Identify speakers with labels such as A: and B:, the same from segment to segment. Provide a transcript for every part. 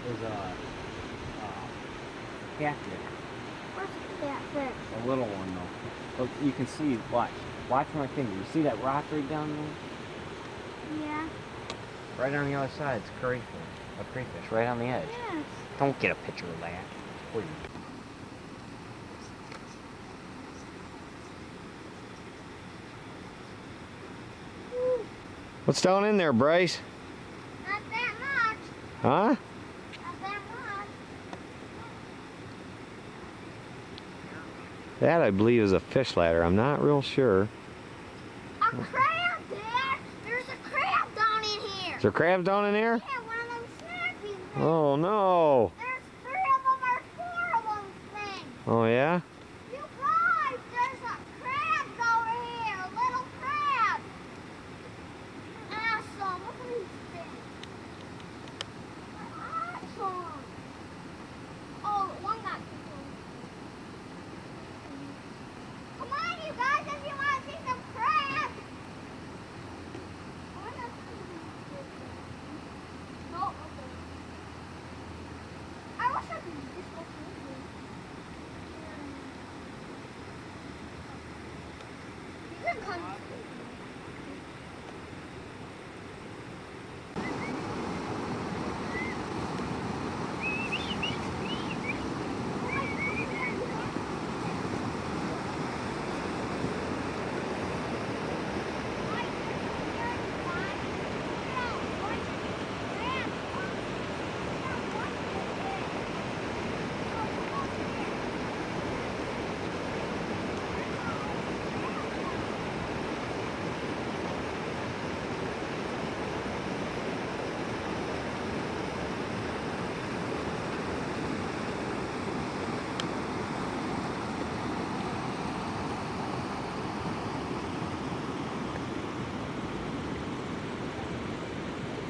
A: There's a catfish.
B: Where's the catfish?
A: A little one though. Look, you can see. Watch my finger. You see that rock right down there?
B: Yeah.
A: Right on the other side, it's crayfish. A crayfish right on the edge.
B: Yes.
A: Don't get a picture of that, please.
C: What's down in there, Bryce?
B: Not that much.
C: Huh?
B: Not that much.
C: That, I believe, is a fish ladder. I'm not real sure.
B: A crab, Dad. There's a crab down in here.
C: Is there crabs down in there?
B: Yeah, one of them snacky things.
C: Oh, no.
B: There's 3 of them or 4 of them things.
C: Oh, yeah?
B: You guys, there's a crabs over here. A little crab. Awesome. Look at these things. They're awesome. Oh, one got killed. Come on, you guys, if you want to see some crabs. No, okay. I wish I could just go through. You can come.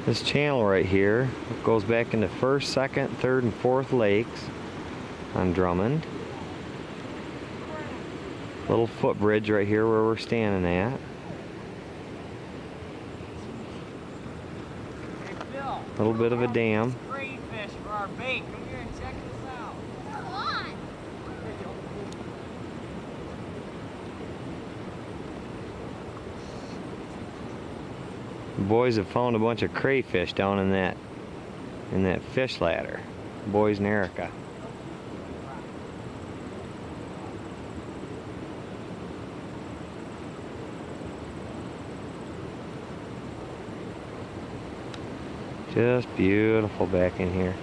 C: This channel right here goes back into 1st, 2nd, 3rd, and 4th lakes on Drummond. Little footbridge right here where we're standing at.
A: Hey, Bill.
C: A little bit of a dam.
A: Crayfish for our bait. Come here and check this out.
B: Come on.
C: The boys have found a bunch of crayfish down in that fish ladder. Boys and Erica. Just beautiful back in here.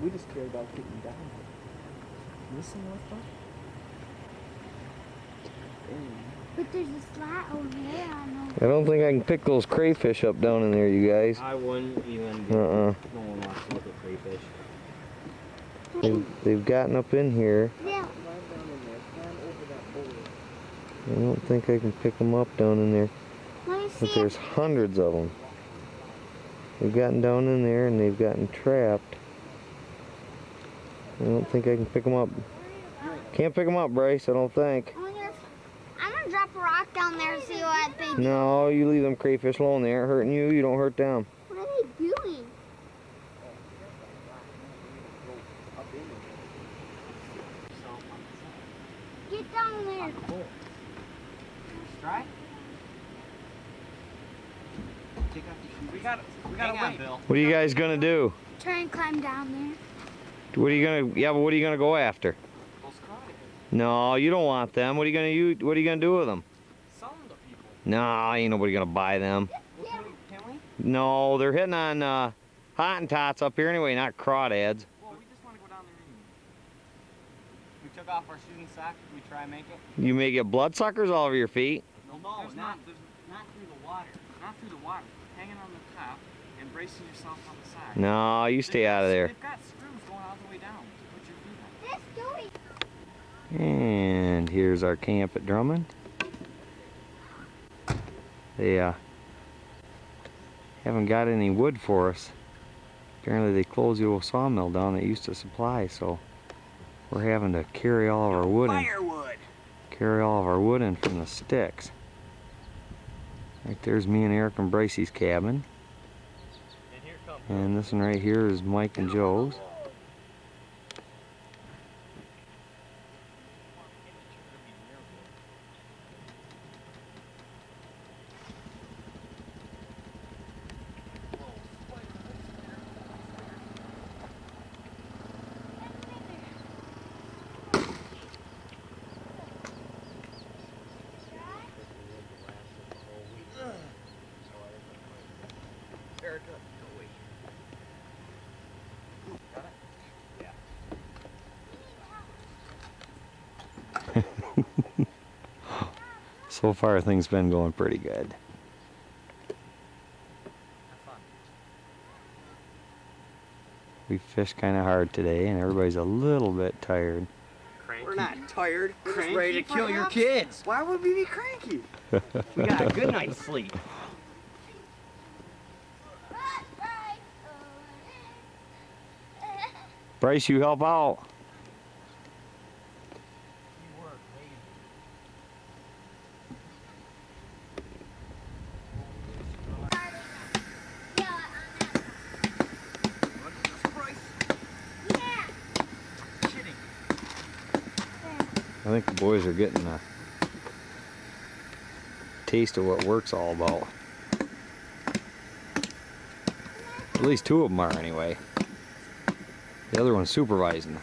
A: We just care about getting down. Listen with us.
B: But there's a slat over there. I know.
C: I don't think I can pick those crayfish up down in there, you guys.
A: I wouldn't even.
C: Uh-uh.
A: No one wants to look at crayfish.
C: They've gotten up in here.
B: Yeah.
C: I don't think I can pick them up down in there.
B: Let me
C: But
B: see.
C: there's hundreds of them. They've gotten down in there and they've gotten trapped. I don't think I can pick them up. Can't pick them up, Bryce, I don't think.
B: I'm gonna drop a rock down there and see what they do.
C: No, you leave them crayfish alone. They aren't hurting you. You don't hurt them.
B: What are they doing? Get down there.
A: Try. Take off your shoes. We gotta wait. Bill.
C: What are you guys gonna do?
B: Try and climb down there.
C: What are you gonna? Yeah, but what are you gonna go after?
A: Those crawdads.
C: No, you don't want them. What are you gonna use? What are you gonna do with them?
A: Sell them to people.
C: No, ain't nobody gonna buy them.
A: Can we?
C: No, they're hitting on Hottentots up here anyway, not crawdads.
A: Well, we just want to go down there and we took off our shooting sock. We try and make it.
C: You may get bloodsuckers all over your feet.
A: No, not through the water. Not through the water. Hanging on the top and bracing yourself on the side.
C: No, you stay out of there.
A: They've got screws going all the way down to put your feet on.
B: This doing.
C: And here's our camp at Drummond. They haven't got any wood for us. Apparently they closed the old sawmill down that used to supply, so we're having to carry all of our wood in.
A: Firewood.
C: Carry all of our wood in from the sticks. Right there's me and Eric and Bracey's cabin. And this one right here is Mike and Joe's. So far, things been going pretty good. We fished kind of hard today, and everybody's a little bit tired.
A: Cranky.
D: We're not tired. We're just
A: Cranky,
D: ready to kill your
A: perhaps?
D: kids. Why would we be cranky?
A: We got a good night's sleep.
C: Bryce, you help out. I think the boys are getting a taste of what work's all about. At least two of them are, anyway. The other one's supervising.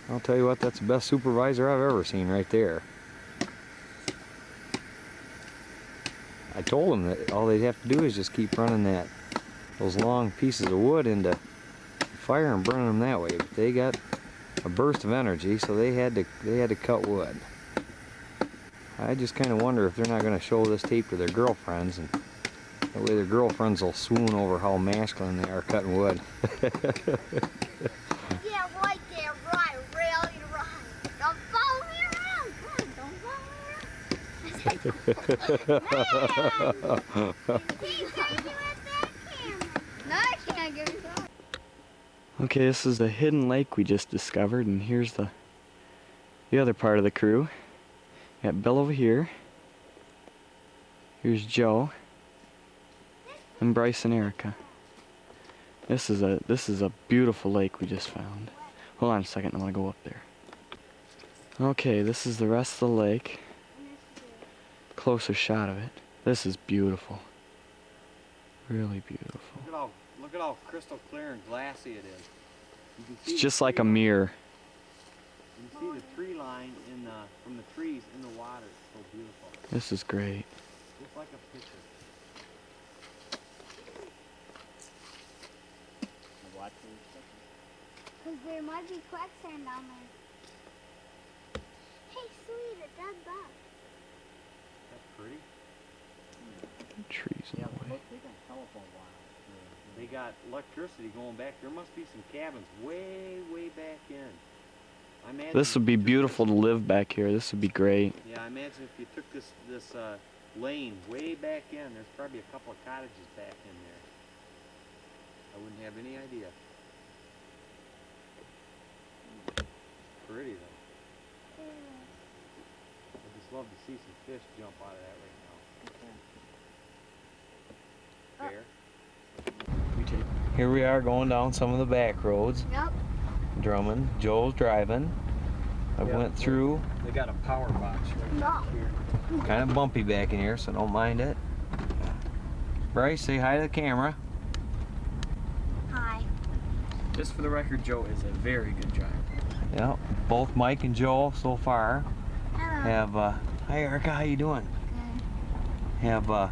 C: I'll tell you what, that's the best supervisor I've ever seen right there. I told them that all they'd have to do is just keep running those long pieces of wood into the fire and burning them that way. But they got a burst of energy, so they had to cut wood. I just kind of wonder if they're not going to show this tape to their girlfriends, and that way their girlfriends will swoon over how masculine they are cutting wood.
B: Yeah, right there, right, really right. Don't follow me around. Come on, don't follow me around. He's taking with that camera. No, I can't get it on.
D: Okay, this is a hidden lake we just discovered, and here's the other part of the crew. Got Bill over here. Here's Joe. And Bryce and Erica. This is a beautiful lake we just found. Hold on a second, I want to go up there. Okay, this is the rest of the lake. Closer shot of it. This is beautiful. Really beautiful.
E: Look at how crystal clear and glassy it is. You can see
D: It's
E: the
D: just like a
E: tree line.
D: mirror.
E: You can see the tree line from the trees in the water. It's so beautiful.
D: This is great.
E: Just like a picture.
B: Because there might be quicksand down there. Hey, sweet, a dead bug.
E: That's pretty.
D: Trees in the way.
A: They got telephone wires.
E: They got electricity going back. There must be some cabins way, way back in. I imagine
D: This would be
E: if you took
D: beautiful to live back here. This would be great.
E: Yeah, I imagine if you took this lane way back in, there's probably a couple of cottages back in there. I wouldn't have any idea. Pretty though. I'd just love to see some fish jump out of that right now. Fair?
C: Here we are going down some of the back roads.
B: Yep.
C: Drummond, Joel's driving. I
E: Yeah.
C: went through,
E: They got a power box right
B: No.
E: here.
C: kind of bumpy back in here, so don't mind it. Bryce, say hi to the camera.
B: Hi.
D: Just for the record, Joe is a very good driver.
C: Yeah, both Mike and Joel so far
B: Hello.
C: have, hi Erica, how you doing?
B: Good.
C: Have,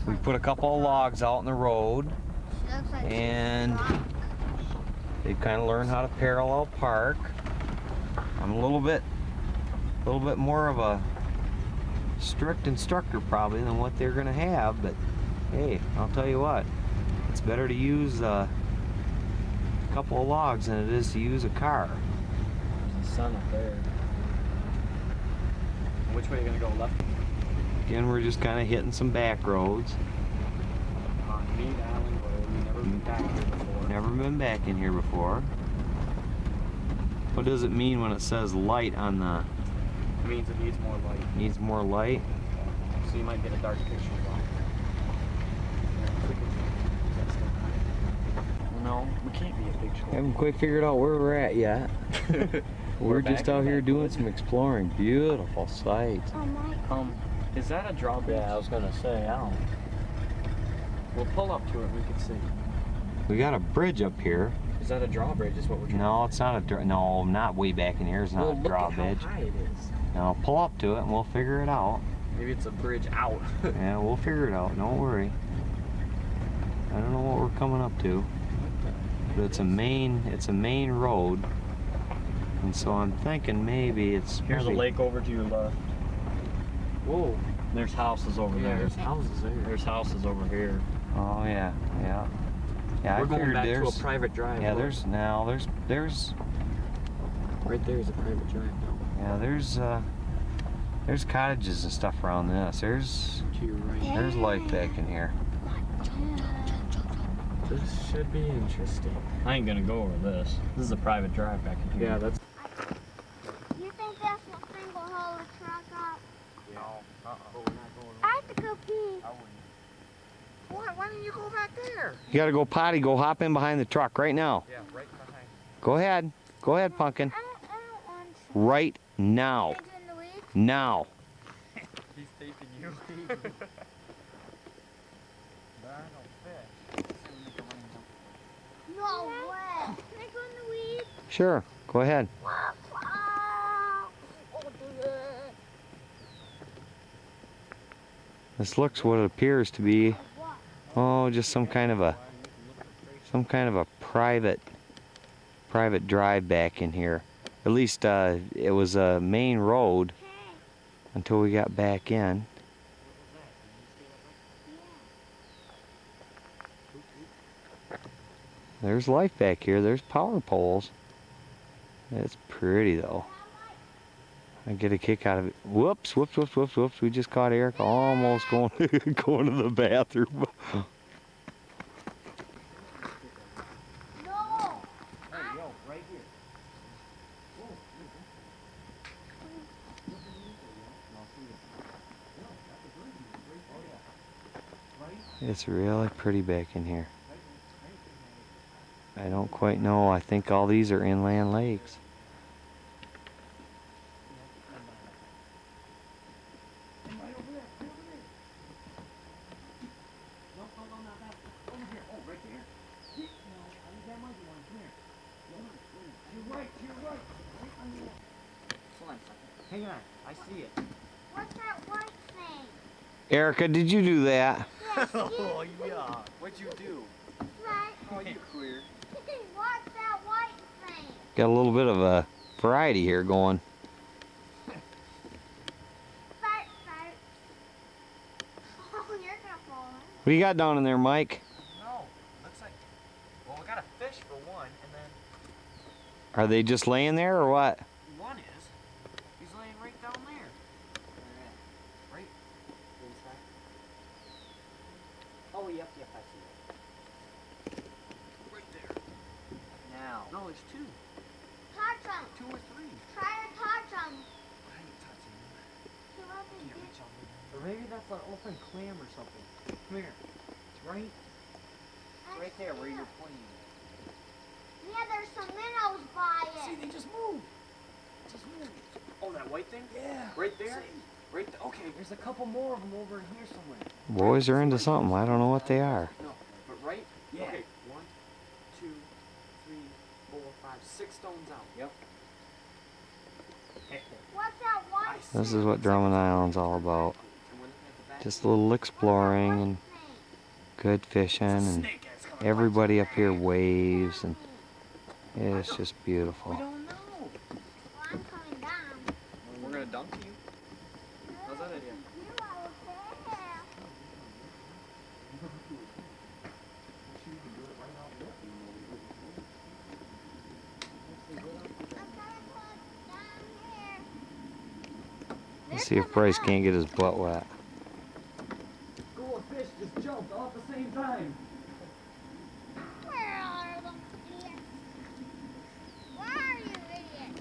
C: we put a couple of logs out in the road.
B: Looks like
C: And-
B: rock.
C: They've kind of learned how to parallel park. I'm a little bit more of a strict instructor probably than what they're gonna have, but hey, I'll tell you what, it's better to use a couple of logs than it is to use a car.
D: There's the sun up there. Which way are you gonna go? Left?
C: Again, we're just kind of hitting some back roads.
D: On Drummond Island, where we've never been back here before.
C: Never been back in here before. What does it mean when it says light on the,
D: It means it needs more light.
C: needs more light?
D: So you might get a dark picture of it. picture.
C: Haven't quite figured out where we're at yet. We're
D: back
C: just
D: in
C: out here
D: that
C: doing
D: wood.
C: some exploring. Beautiful sights.
B: Oh my.
D: Is that a drawbridge?
A: Yeah, I was gonna say, I don't.
D: We'll pull up to it, we can see.
C: We got a bridge up here.
D: Is that a drawbridge is what we're trying
C: No, it's not a no, not way back in here. It's not
D: Well,
C: a
D: look at how
C: drawbridge.
D: high it is.
C: No, pull up to it and we'll figure it out.
D: Maybe it's a bridge out.
C: Yeah, we'll figure it out. Don't worry. I don't know what we're coming up to, but it's a main road, and so I'm thinking maybe it's
D: Here's a
C: probably-
D: lake over to your left. Whoa. There's houses over there.
A: There's houses there.
D: There's houses over here.
C: Oh yeah, yeah. Yeah,
D: We're
C: I
D: going
C: figured
D: back to a
C: there's.
D: private drive.
C: Yeah,
D: look.
C: there's
D: Right there is a private drive now.
C: yeah, there's cottages and stuff around this. There's
D: To your right.
C: life back in here.
D: This should be interesting. I ain't gonna go over this. This is a private drive back in here. Yeah, that's.
B: You think that's what thing will hold the truck up?
D: No.
B: I have to go pee.
D: Why didn't you go back there?
C: You gotta go potty. Go hop in behind the truck right now.
D: Yeah, right behind.
C: Go ahead. Go ahead, pumpkin.
B: I don't want to.
C: Right now.
B: Can I do it in the weeds?
C: Now.
D: He's taping you.
B: No way. Can I go in the weeds?
C: Sure. Go ahead.
B: Oh,
C: This looks what it appears to be. Oh, just some kind of a private drive back in here. At least it was a main road until we got back in. There's life back here. There's power poles. It's pretty though. I get a kick out of it. Whoops, whoops, whoops, whoops, whoops. We just caught Eric almost going going to the bathroom.
B: no.
A: Hey, yo, right here.
C: It's really pretty back in here. I don't quite know. I think all these are inland lakes.
A: Hang on, I see it.
B: What's that white thing?
C: Erica, did you do that?
B: Yes,
D: Oh yeah. What'd you do?
B: right.
D: Oh, you queer.
B: What's that white thing?
C: Got a little bit of a variety here going.
B: Fart, fart. Oh, you're gonna fall in.
C: What do you got down in there, Mike?
D: No. Looks like. Well, we got a fish for one, and then
C: Are they just laying there or what?
D: one is. He's laying right down there. Right inside.
A: Oh, yep, I see it.
D: Right there.
A: Now.
D: No, there's two.
B: Touch them.
D: 2 or 3.
B: Try to touch them.
D: I ain't touching them.
B: See what they
D: Can't
B: do.
D: reach out there.
A: Or maybe that's an open clam or something. Come here. It's right there where you're pointing.
B: Yeah, there's some minnows by
D: See,
B: it.
D: they just moved. Just moved. Oh, that white thing? Yeah. Right there? Right there. Okay.
A: There's a couple more of them over in here somewhere.
C: Boys are into something. I don't know what they are.
D: No, but right?
A: Yeah.
D: Okay. 1, 2, 3, 4, 5, 6 stones out.
A: Yep.
B: What's that white thing?
C: This is what Drummond Island's all about.
D: And when they have the back-
C: Just a little exploring and good fishing, and everybody up here waves, and it's just
D: We
C: beautiful.
D: don't know.
B: Well, I'm coming down.
D: We're gonna dunk you. How's that idea?
B: You are there. I'm gonna put down here.
C: Let's see if Bryce can't get his butt wet.
A: School of fish just jumped all at the same time.
B: Where are them, idiots? Where are you, idiots?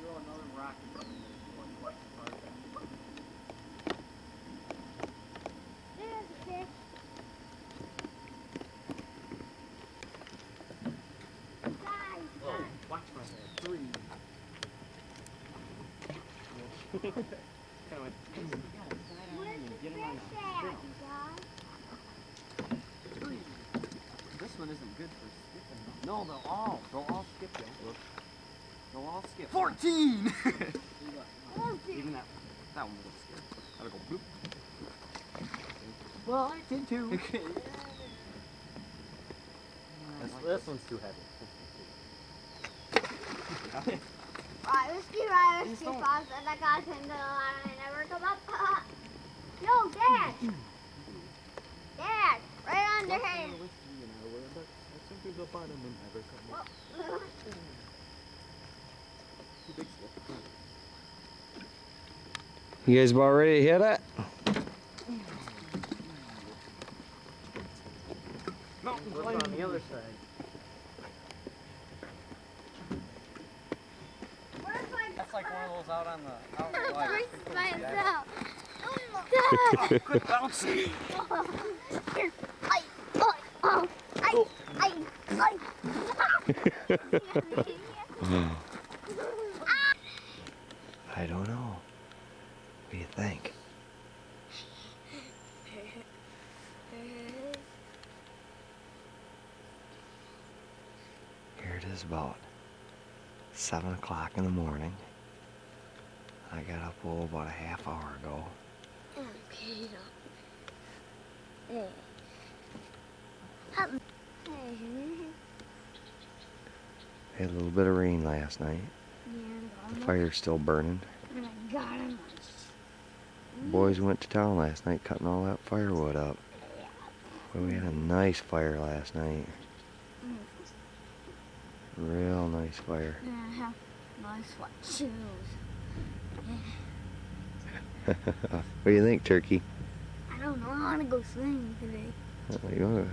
A: Throw another rock in there. Kind of went,
B: Where's the
A: get him on
B: fish
A: a
B: at,
A: string.
B: Dad?
A: This one isn't good for skipping. No, they'll all skip though. They'll all skip.
D: 14!
A: Even that one will skip. That'll go bloop.
D: Well, I did too.
A: This one's too heavy.
B: Right, let's get fast and I got into the line and I never come up. No, Dad! Dad, right under him.
C: You guys about ready to hit it?
A: No, what's on the other side?
B: Where's my
E: That's like one of those out on the
B: myself?
A: Quit bouncing!
B: Here,
C: I don't know. What do you think? Here it is about 7 o'clock in the morning. I got up about a half hour ago. Had a little bit of rain last night. The fire's still burning. Boys went to town last night cutting all that firewood up. Well, we had a nice fire last night. Real nice fire.
B: Yeah, I have nice white shoes.
C: What do you think, Turkey?
B: I don't know. I want to go swimming today.
C: You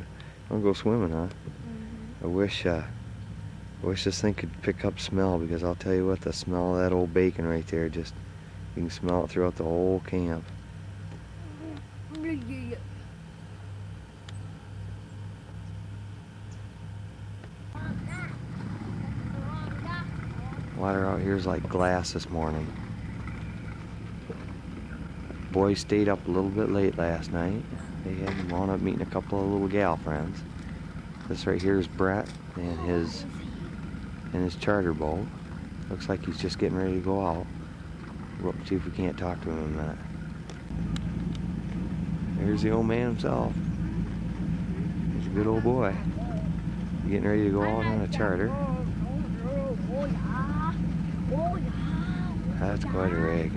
C: wanna go swimming, huh? I wish this thing could pick up smell, because I'll tell you what, the smell of that old bacon right there, just you can smell it throughout the whole camp. Water out here is like glass this morning. Boys stayed up a little bit late last night. They had wound up meeting a couple of little gal friends. This right here is Brett and his charter boat. Looks like he's just getting ready to go out. We'll see if we can't talk to him in a minute. There's the old man himself. He's a good old boy. Getting ready to go out on a charter. That's quite a rig.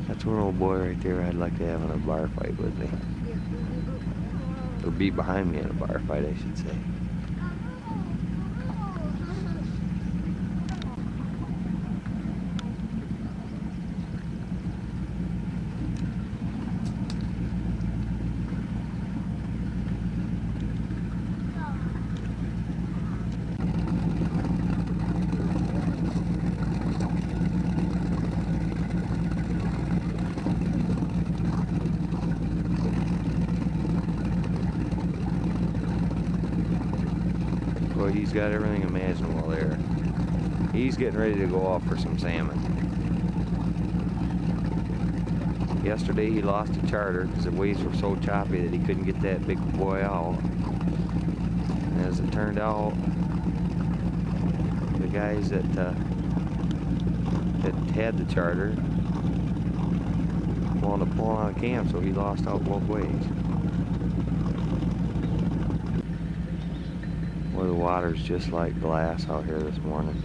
C: That's one old boy right there I'd like to have in a bar fight with me. Or be behind me in a bar fight, I should say. Boy, he's got everything imaginable there. He's getting ready to go off for some salmon. Yesterday he lost a charter because the waves were so choppy that he couldn't get that big boy out. And as it turned out, the guys that had the charter wanted to pull out of camp, so he lost out both ways. Boy, the water's just like glass out here this morning.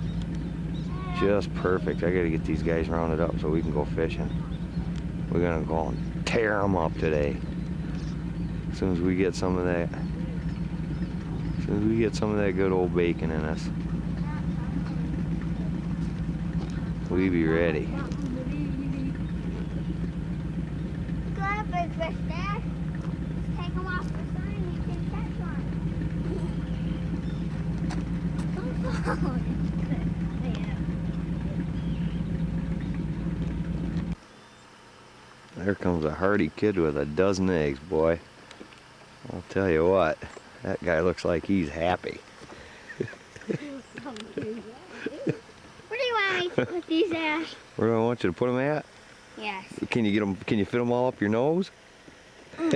C: Just perfect. I gotta get these guys rounded up so we can go fishing. We're gonna go and tear them up today. As soon as we get some of that, good old bacon in us, we be ready.
B: Good big fish, Dad. Take them off the sign and you can catch one.
C: There comes a hardy kid with a dozen eggs, boy. I'll tell you what, that guy looks like he's happy.
B: Where do you want me to put these at?
C: Where do I want you to put them at?
B: Yes.
C: Can you get them? Can you fit them all up your nose?
B: No,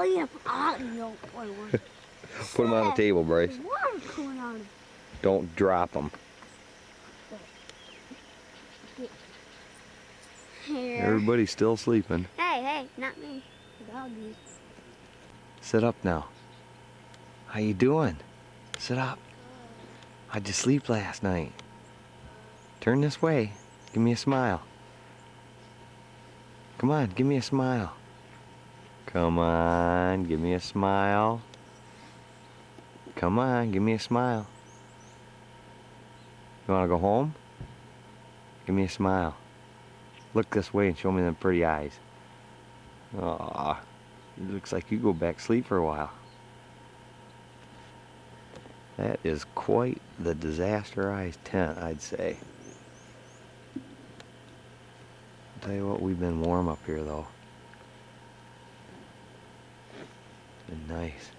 B: yeah. No, wait.
C: Put them on the table, Bryce.
B: Water's coming out of it.
C: Don't drop them.
B: Here.
C: Everybody's still sleeping.
B: Hey, not me. The doggies.
C: Sit up now. How you doing? Sit up. How'd you sleep last night? Turn this way. Give me a smile. Come on, give me a smile. Come on, give me a smile. Come on, give me a smile. You wanna go home? Give me a smile. Look this way and show me them pretty eyes. Aw, it looks like you go back to sleep for a while. That is quite the disasterized tent, I'd say. I'll tell you what, we've been warm up here though. Been nice.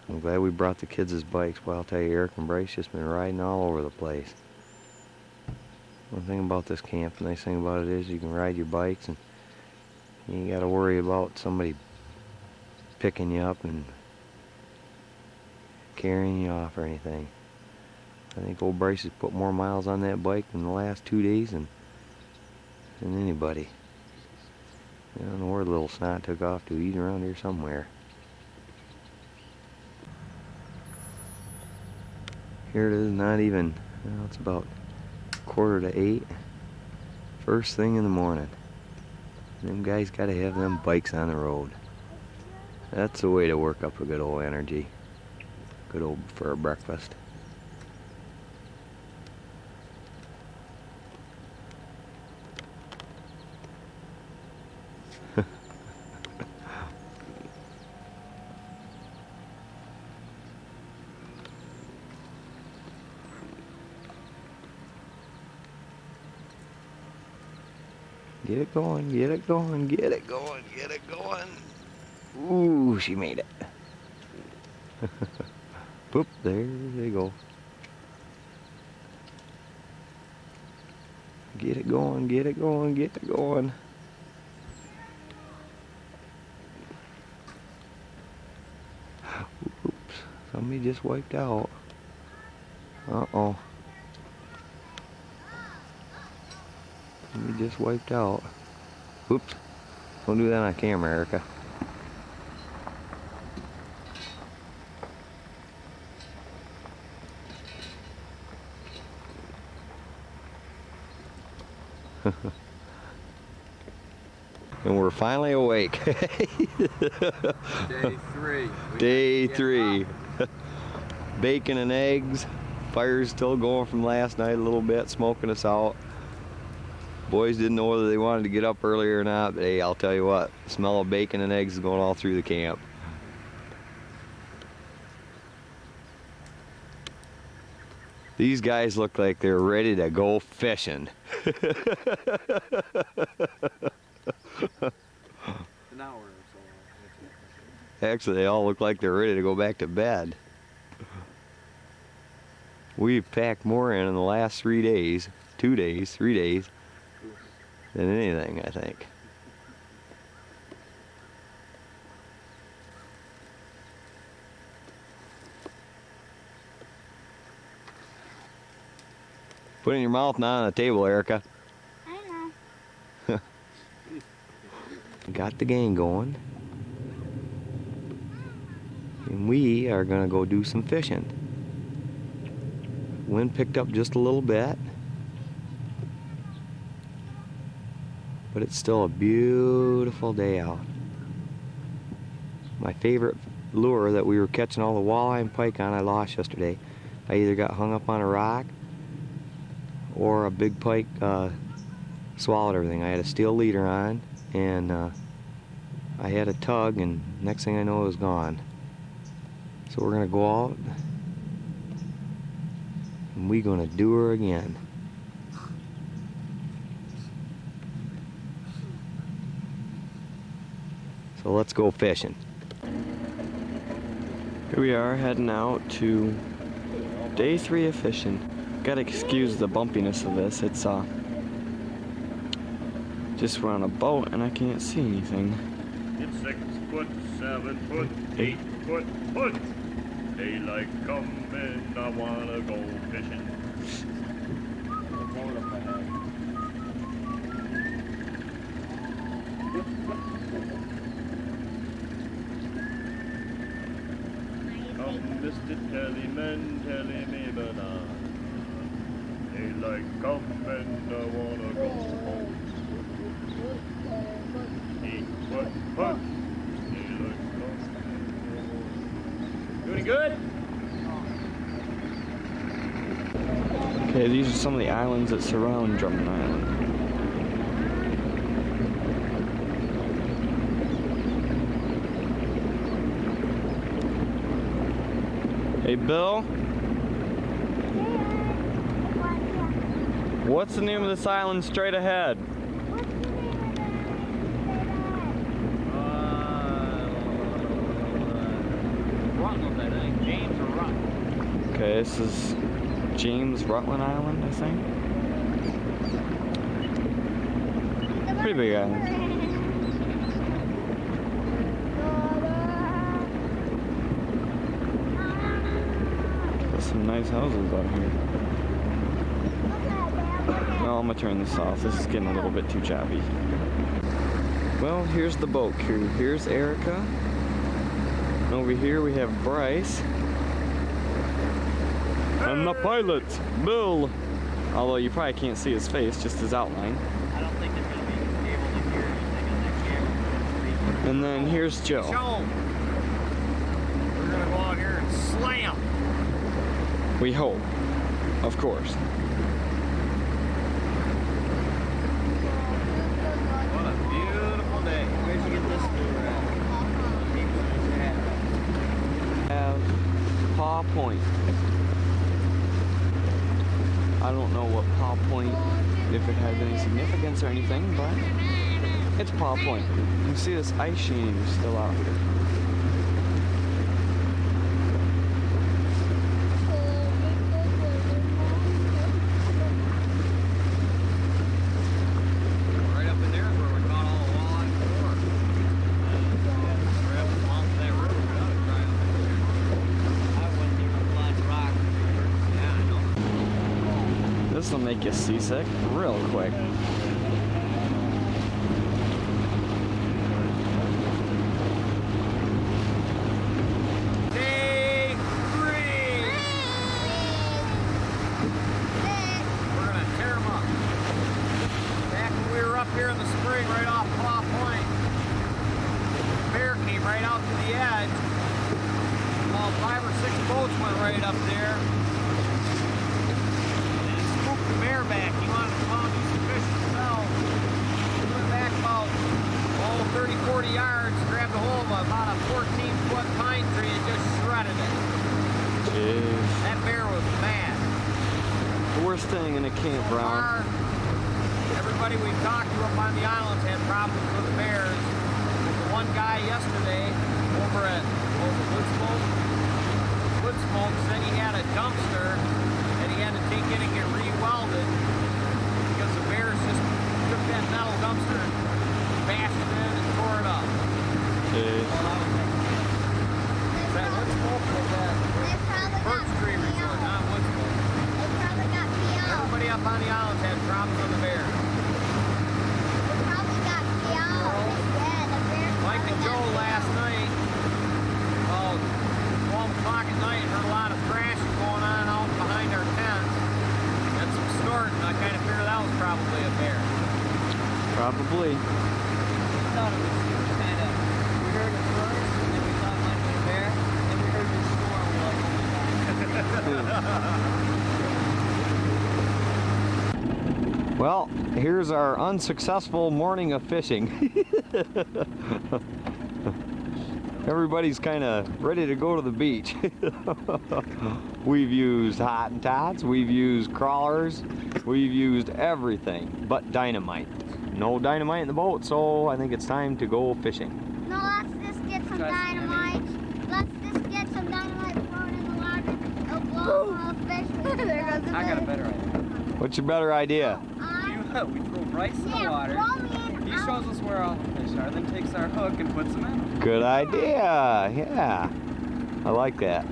C: I'm glad we brought the kids as bikes, but I'll tell you, Eric and Bryce just been riding all over the place. One thing about this camp, the nice thing about it is you can ride your bikes and you ain't gotta worry about somebody picking you up and carrying you off or anything. I think old Bryce has put more miles on that bike in the last 2 days than anybody. I don't know where the little snot took off to. He's around here somewhere. Here it is, not even, well, it's about 7:45. First thing in the morning. Them guys gotta have them bikes on the road. That's the way to work up a good old energy. Good old for a breakfast. Get it going, get it going, get it going, get it going. Ooh, she made it. Whoop, there they go. Get it going, get it going, get it going. Oops, somebody just wiped out. Uh-oh. Somebody just wiped out. Oops. Don't do that on camera, Erica. And we're finally awake.
E: Day 3.
C: Day 3. Bacon and eggs. Fire's still going from last night a little bit, smoking us out. Boys didn't know whether they wanted to get up earlier or not, but hey, I'll tell you what, the smell of bacon and eggs is going all through the camp. These guys look like they're ready to go fishing.
E: An hour or so.
C: Actually, they all look like they're ready to go back to bed. We've packed more in the last 3 days, 2 days, 3 days, than anything, I think. Put it in your mouth, not on the table, Erica.
B: I know.
C: Got the gang going. And we are gonna go do some fishing. Wind picked up just a little bit. But it's still a beautiful day out. My favorite lure that we were catching all the walleye and pike on, I lost yesterday. I either got hung up on a rock or a big pike swallowed everything. I had a steel leader on and I had a tug, and next thing I know it was gone. So we're gonna go out and we're gonna do her again. So let's go fishing.
D: Here we are heading out to day 3 of fishing. Gotta excuse the bumpiness of this. It's just we're on a boat and I can't see anything.
F: It's 6 foot, 7 foot, 8 foot, foot. Daylight coming, I wanna go fishing. Come, Mr. Tellyman, telly me banana. Daylight coming, I wanna go home. 8 foot, foot. Daylight coming. Doing good?
D: Okay, these are some of the islands that surround Drummond Island. Hey Bill, what's the name of this island straight ahead?
E: Rutland, I think. James or Rutland.
D: Okay, this is James Rutland Island, I think. Pretty big island. There's some nice houses out here. Well, I'm gonna turn this off. This is getting a little bit too choppy. Well, here's the boat crew. Here's Erica. And over here we have Bryce. And the pilot, Bill. Although you probably can't see his face, just his outline.
E: I don't think they're going to be able to hear anything on that camera.
D: And then here's Joe.
E: Show 'em. We're going to go out here and slam.
D: We hope, of course.
E: What a beautiful day. Where'd you get this to?
D: Have Paw Point. I don't know what Paw Point, if it has any significance or anything, but it's Paw Point. You can see this ice sheet is still out here.
E: Right up in there is where we caught all the walleye before. We're up the mouth of that river. We ought to try up in there. I went there with lots of rock. Yeah, I know.
D: This will make you seasick real quick.
E: Day 3! We're gonna tear them up. Back when we were up here in the spring, right off Paw Point, the bear came right out to the edge. Well, 5 or 6 boats went right up there. And it spooked the bear back. He wanted to come out and do some fishing himself. We went back about 30, 40 yards, grabbed a hold of about a 14-foot pine tree and just shredded it.
D: Jeez.
E: That bear was mad.
D: The worst thing in a campground.
E: Everybody we've talked to up on the islands had problems with the bears. The one guy yesterday over at Woodsmoke said he had a dumpster that he had to take in and get re-welded because the bears just took that metal dumpster and bashed it in and tore it up.
D: Jeez.
E: Is that Woodsmoke or is that Birch Tree Resort, not Woodsmoke? Everybody up on the islands had problems with the bears. Mike and Joe last night, 12 o'clock at night, heard a lot of crashing going on out behind our tents and some snorting. I kind of figured that was probably a bear.
D: Probably.
G: We thought it was kind of, we heard it first, and then we thought it might be a bear, and we heard the snore, and we're like, oh my God.
C: Well, here's our unsuccessful morning of fishing. Everybody's kind of ready to go to the beach. We've used Hottentots, we've used crawlers, we've used everything but dynamite. No dynamite in the boat, so I think it's time to go fishing.
B: No,
G: disgusting.
B: dynamite. Let's just get some dynamite, throw it in the water. It'll blow up a fish. There goes the
G: I got a
B: fish.
G: better idea.
C: What's your better idea?
G: We throw Bryce in the
B: Yeah,
G: water.
B: throw me in.
G: He shows us where all the fish are, then takes our hook and puts them in.
C: Good idea. Yeah. I like that.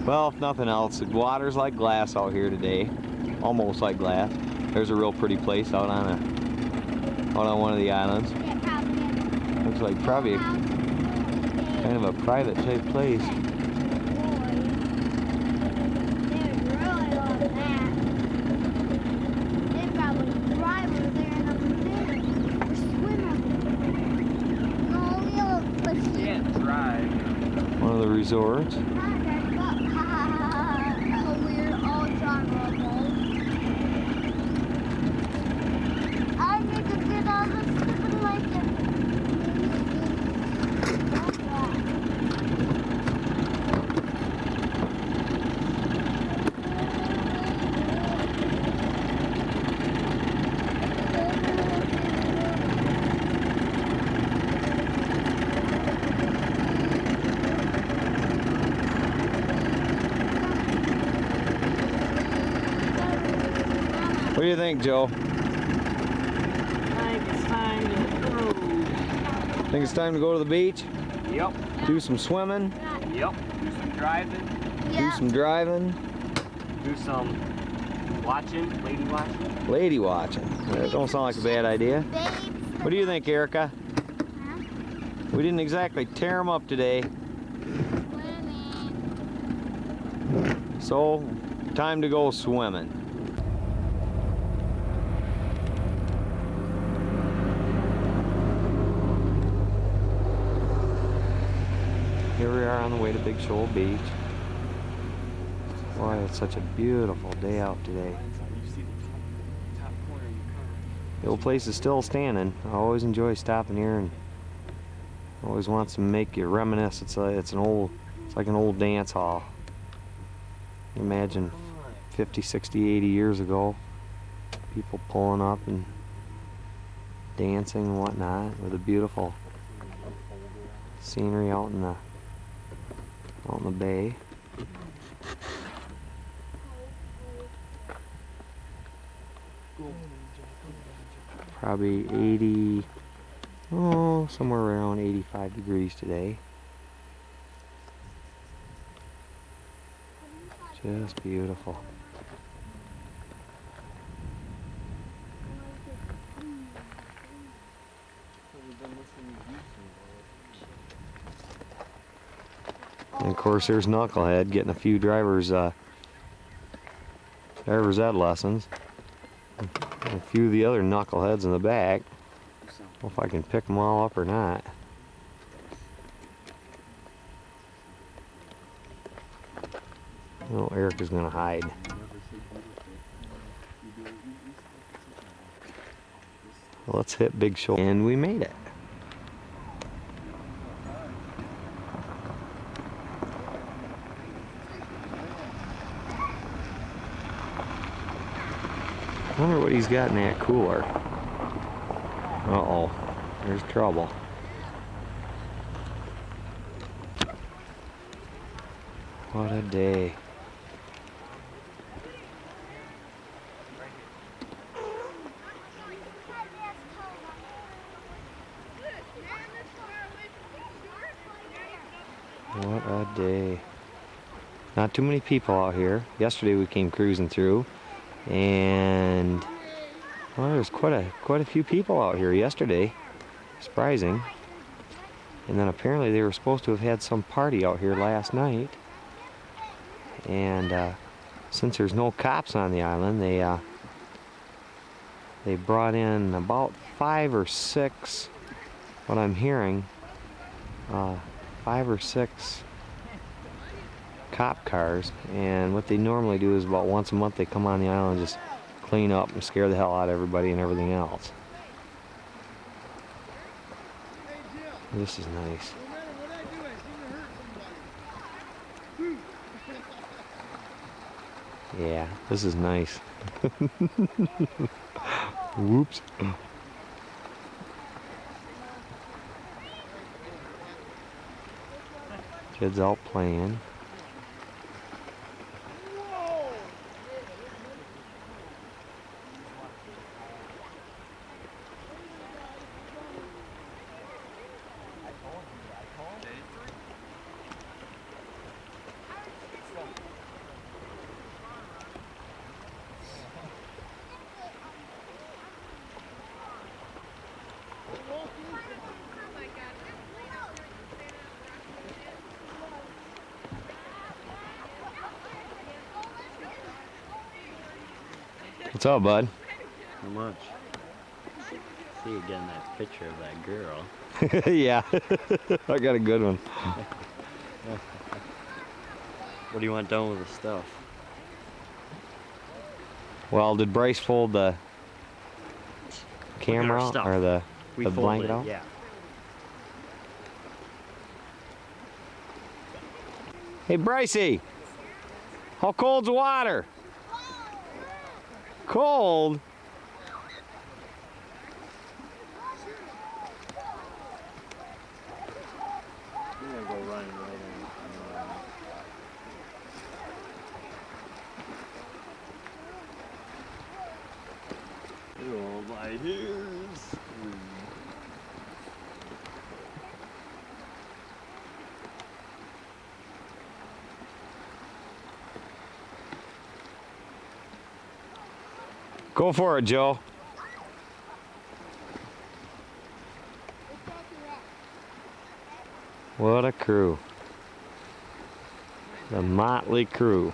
C: Well, if nothing else, the water's like glass out here today. Almost like glass. There's a real pretty place out on one of the islands.
B: Yeah, probably.
C: Looks like probably kind of a private type place.
G: Can't drive.
C: One of the resorts. What do you think, Joe?
G: I think it's time to hit the road.
C: Think it's time to go to the beach?
G: Yep.
C: Do some swimming?
G: Yep. Do some driving.
C: Do some driving?
G: Do some watching. Lady watching.
C: Lady watching. That don't sound like a bad idea. What do you think, Erica? We didn't exactly tear them up today. So, time to go swimming. Here we are on the way to Big Shoal Beach. Boy, it's such a beautiful day out today. The old place is still standing. I always enjoy stopping here and always wants to make you reminisce. It's like an old dance hall. Imagine 50, 60, 80 years ago, people pulling up and dancing and whatnot with a beautiful scenery out in the bay. Probably 80, somewhere around 85 degrees today. Just beautiful. And of course, there's Knucklehead getting a few driver's ed lessons. And a few of the other knuckleheads in the back. I don't know if I can pick them all up or not. Oh, Eric is going to hide. Well, let's hit Big Shoal. And we made it. I wonder what he's got in that cooler. Uh-oh. There's trouble. What a day. What a day. Not too many people out here. Yesterday we came cruising through and well, there's quite a few people out here yesterday. Surprising. And then apparently they were supposed to have had some party out here last night. And since there's no cops on the island, they brought in about 5 or 6, what I'm hearing, 5 or 6 cop cars. And what they normally do is about once a month they come on the island and just clean up and scare the hell out of everybody and everything else. This is nice. Yeah, this is nice. Whoops. Kids out playing. What's up, bud?
H: How much? See you getting that picture of that girl.
C: Yeah, I got a good one.
H: What do you want done with the stuff?
C: Well, did Bryce fold the camera out,
H: stuff.
C: or the
H: We
C: blanket
H: folded
C: out?
H: it, yeah.
C: Hey, Brycey, how cold's the water? Cold?
H: I'm gonna go running right in. Oh, my ears.
C: Go for it, Joe. What a crew. The motley crew.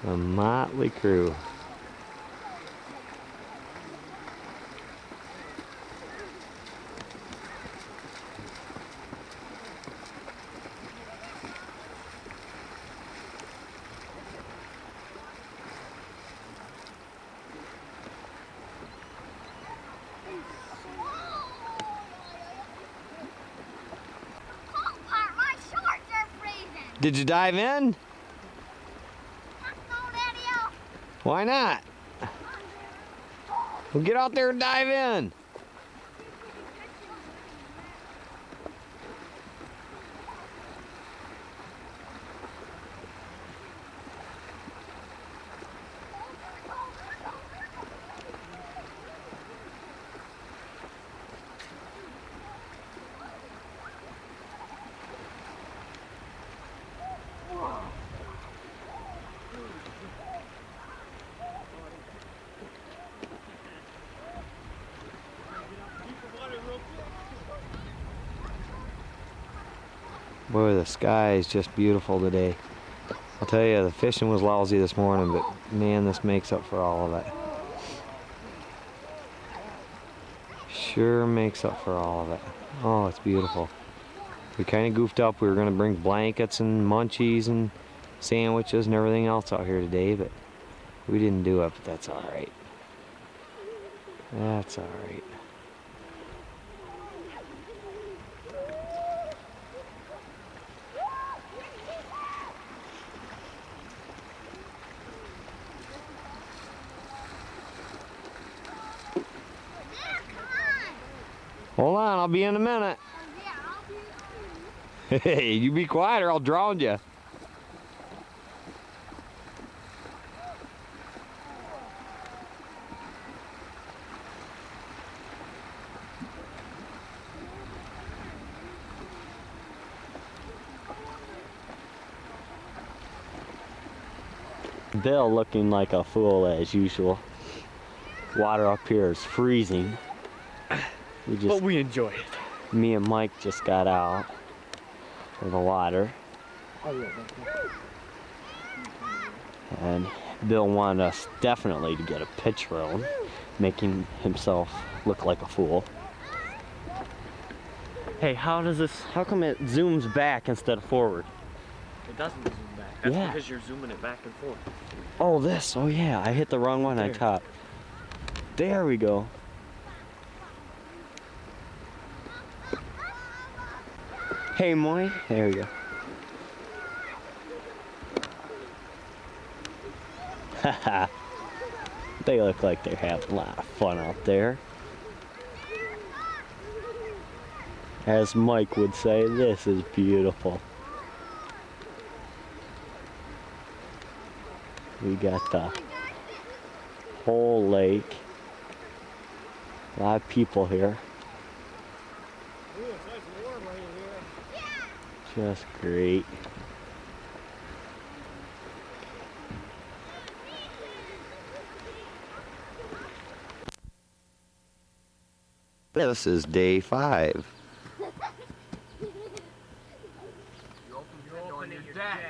C: The motley crew.
B: My shorts are freezing.
C: Did you dive in?
B: No, Daddy-o.
C: Why not? Well, get out there and dive in. Boy, the sky is just beautiful today. I'll tell you, the fishing was lousy this morning, but man, this makes up for all of it. Sure makes up for all of it. Oh, it's beautiful. We kind of goofed up. We were going to bring blankets and munchies and sandwiches and everything else out here today, but we didn't do it, but that's all right. That's all right. Hold on, I'll be in a minute. Hey, you be quiet or I'll drown you.
H: Bill looking like a fool as usual. Water up here is freezing.
D: But we enjoy it.
H: Me and Mike just got out of the water. And Bill wanted us definitely to get a picture of him, making himself look like a fool. Hey, how come it zooms back instead of forward?
D: It doesn't zoom back. That's
H: Yeah.
D: because you're zooming it back and forth.
H: Oh, this. Oh, yeah. I hit the wrong one on
D: There.
H: top. There we go. Hey, Moy. There we go. Haha. They look like they're having a lot of fun out there. As Mike would say, this is beautiful. We got the whole lake. A lot of people here. Just great.
C: This is day 5.
E: You're dead.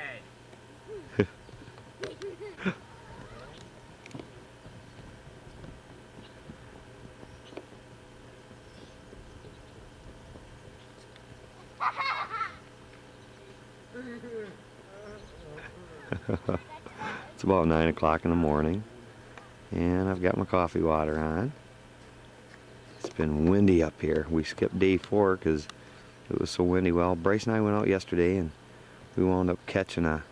C: It's about 9 o'clock in the morning, and I've got my coffee water on. It's been windy up here. We skipped day 4 because it was so windy. Well, Bryce and I went out yesterday, and we wound up catching a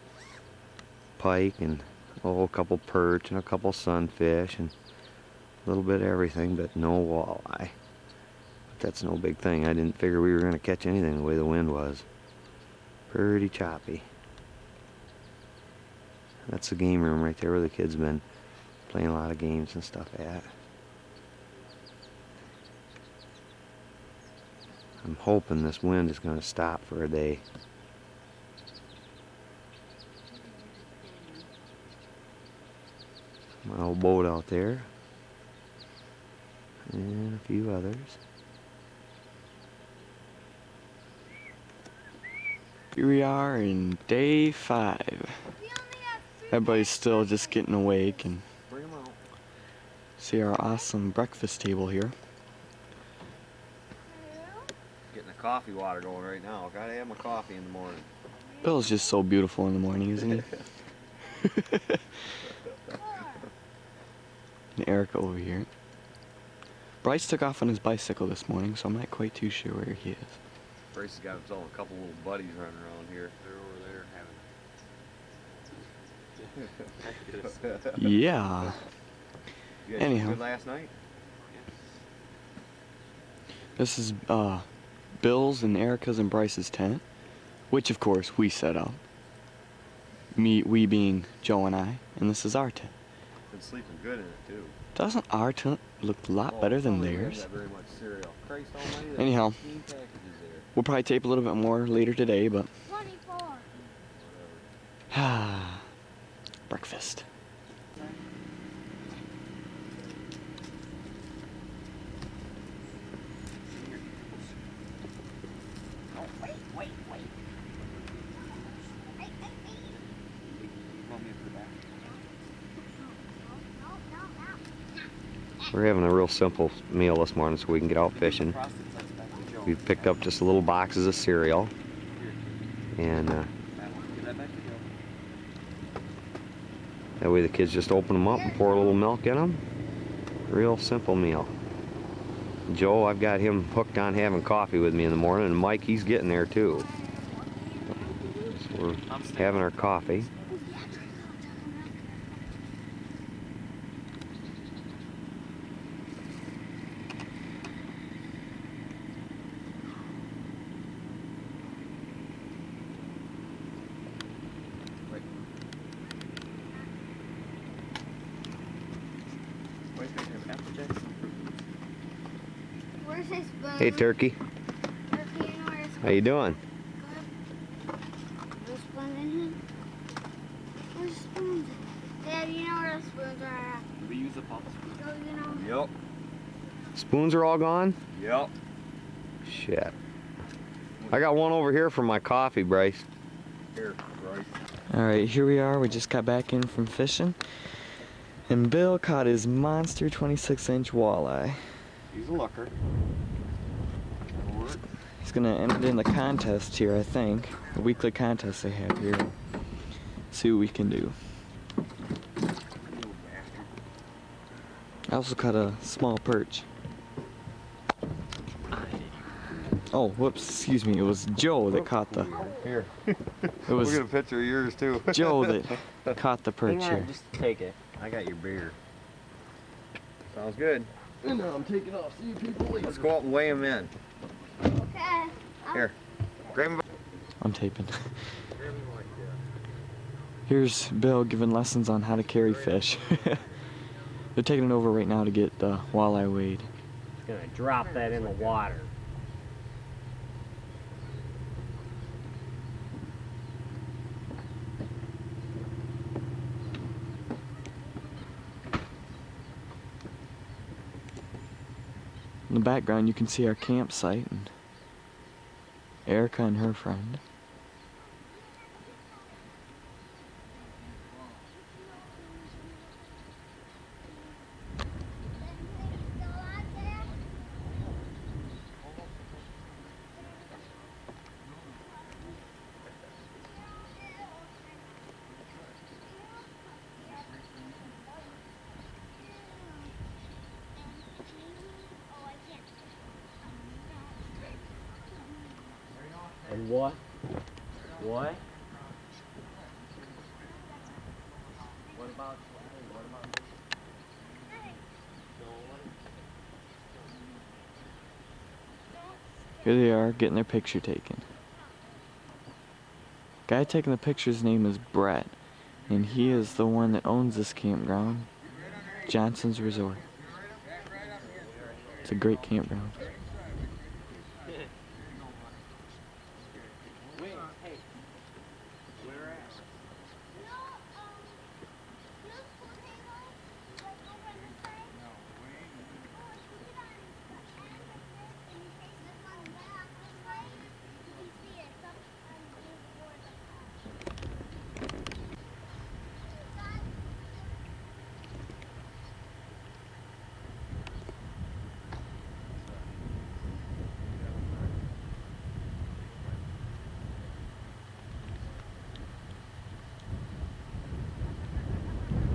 C: pike and a couple perch and a couple sunfish and a little bit of everything, but no walleye. But that's no big thing. I didn't figure we were going to catch anything the way the wind was. Pretty choppy. That's the game room right there where the kids been playing a lot of games and stuff at. I'm hoping this wind is going to stop for a day. My old boat out there. And a few others.
D: Here we are in day 5. Everybody's still just getting awake and see our awesome breakfast table here.
E: Getting the coffee water going right now. Gotta have my coffee in the morning.
D: Bill's just so beautiful in the morning, isn't he? And Erica over here. Bryce took off on his bicycle this morning, so I'm not quite too sure where he is.
E: Bryce has got himself a couple little buddies running around here. They're over there having.
D: Yeah.
E: You guys
D: Anyhow.
E: good last night?
D: This is Bill's and Erica's and Bryce's tent, which of course we set up. We being Joe and I, and this is our tent.
E: Been sleeping good in it too.
D: Doesn't our tent look a lot better than theirs?
E: Not very much cereal. Christ almighty, there's
D: Anyhow,
E: 15 packages there.
D: we'll probably tape a little bit more later today, but
B: 24.
D: breakfast.
C: We're having a real simple meal this morning so we can get out fishing. We picked up just little boxes of cereal, and that way the kids just open them up and pour a little milk in them. Real simple meal. Joe, I've got him hooked on having coffee with me in the morning, and Mike, he's getting there too. So we're having our coffee.
B: Where's his spoon?
C: Hey, Turkey.
B: Turkey, you know where his
C: How you doing?
B: There's spoons in here? Where's the spoons? Dad, you know where the spoons are at?
E: We use a pump spoon.
B: So, you know.
E: Yep.
C: Spoons are all gone?
E: Yep.
C: Shit. I got one over here for my coffee, Bryce.
E: Here, Bryce.
D: Alright, here we are. We just got back in from fishing. And Bill caught his monster 26-inch walleye.
E: He's a looker. That'll work.
D: He's gonna enter it in the contest here, I think. The weekly contest they have here. See what we can do. I also caught a small perch. Oh, whoops, excuse me. It was Joe that caught the...
E: Here.
D: It was
E: We'll get a picture of yours too.
D: Joe that caught the perch
A: Hang on,
D: here.
A: just take it.
E: I got your beer. Sounds good.
D: And now I'm taking off. See you people later.
E: Let's go out and weigh him in.
B: Okay.
E: Here. Grab him.
D: I'm taping. Here's Bill giving lessons on how to carry fish. They're taking it over right now to get the walleye weighed.
A: It's gonna drop that in the water.
D: In the background you can see our campsite and Erica and her friend.
A: And what? What? What about? What about?
D: Here they are getting their picture taken. Guy taking the picture's name is Brett, and he is the one that owns this campground, Johnson's Resort. It's a great campground.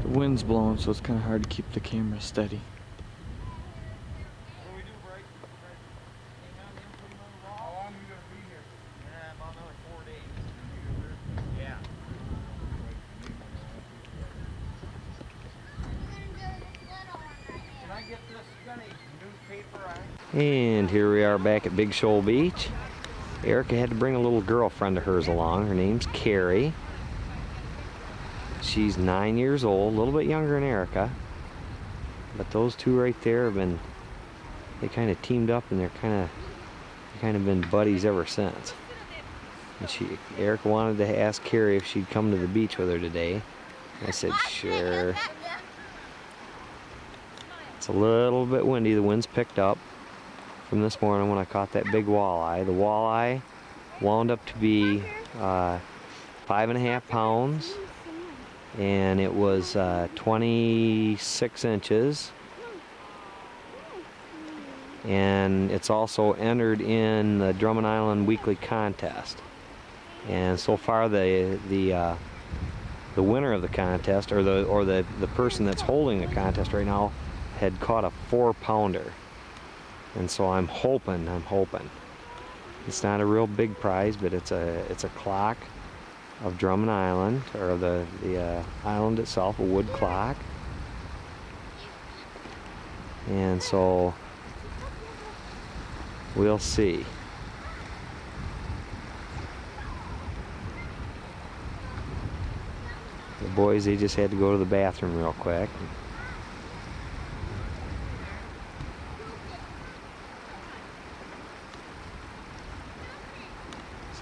D: The wind's blowing, so it's kind of hard to keep the camera steady.
C: And here we are back at Big Shoal Beach. Erica had to bring a little girlfriend of hers along. Her name's Carrie. She's 9 years old, a little bit younger than Erica. But those two right there have been, they kind of teamed up and they're kind of been buddies ever since. And Erica wanted to ask Carrie if she'd come to the beach with her today. I said, sure. It's a little bit windy. The wind's picked up from this morning when I caught that big walleye. The walleye wound up to be 5.5 pounds, and it was 26 inches. And it's also entered in the Drummond Island weekly contest. And so far, the winner of the contest, or the person that's holding the contest right now, had caught a 4-pounder. And so I'm hoping. It's not a real big prize, but it's a clock of Drummond Island, or the island itself, a wood clock. And so we'll see. The boys, they just had to go to the bathroom real quick.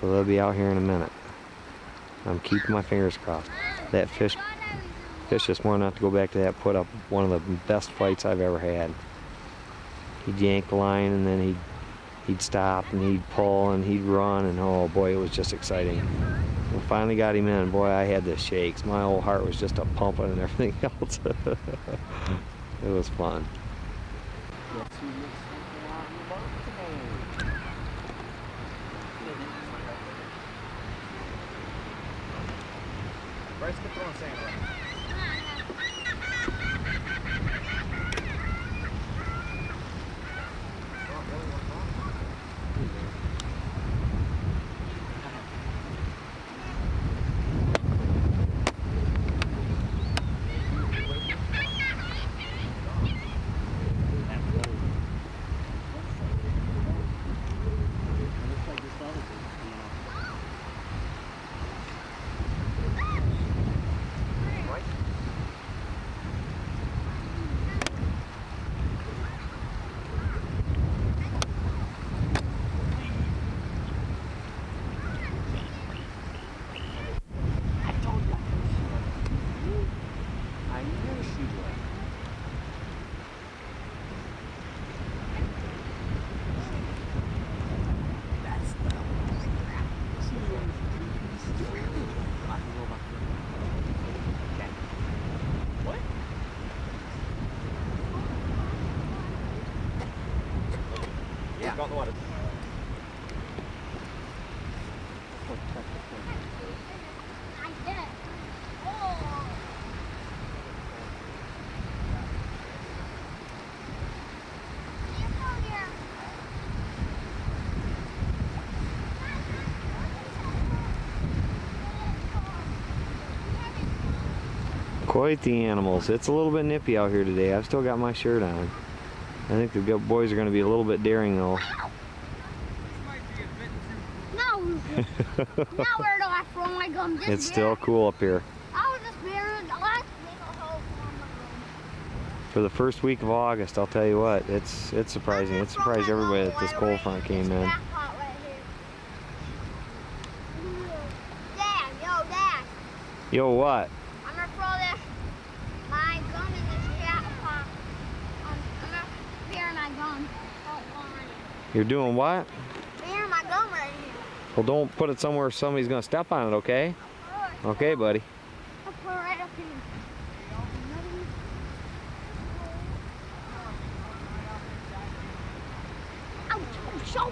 C: So they'll be out here in a minute. I'm keeping my fingers crossed. That fish this morning, not to go back to that, put up one of the best fights I've ever had. He'd yank the line and then he'd stop and he'd pull and he'd run, and oh boy, it was just exciting. We finally got him in. Boy, I had the shakes. My whole heart was just a pumping and everything else. It was fun.
E: Bryce, get throwing sand around. Go out in the water.
B: I did. Oh. Careful here.
C: Quite the animals. It's a little bit nippy out here today. I've still got my shirt on. I think the boys are going to be a little bit daring though.
B: No. Now where do I throw my gum? This
C: It's
B: bear-
C: still cool up here.
B: I was just buried. Let's make a hole for my gum.
C: For the first week of August, I'll tell you what, it's surprising. It surprised everybody that this cold front came in.
B: Dad, yo, Dad.
C: Yo, what?
B: I'm gonna throw this, my gun in this cat pot. I'm gonna bury my gun.
C: You're doing what?
B: Bury my gun right here.
C: Well, don't put it somewhere somebody's going to step on it, okay? Okay, buddy.
B: I'll put it right up here. Ouch, ouch, ouch,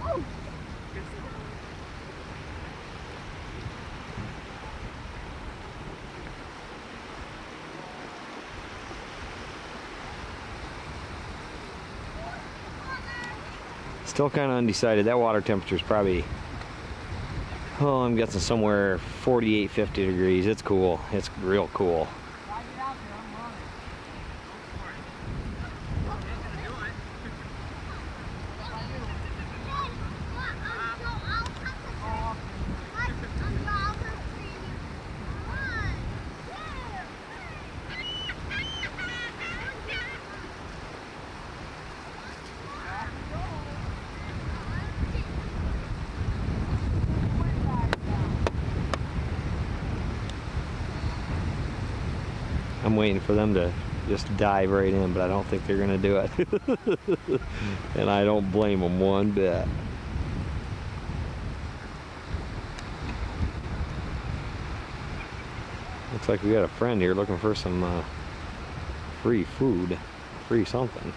B: ouch.
C: Still kind of undecided. That water temperature is probably, oh, I'm guessing somewhere 48, 50 degrees. It's cool. It's real cool. I'm waiting for them to just dive right in, but I don't think they're going to do it. And I don't blame them one bit. Looks like we got a friend here looking for some free food, free something.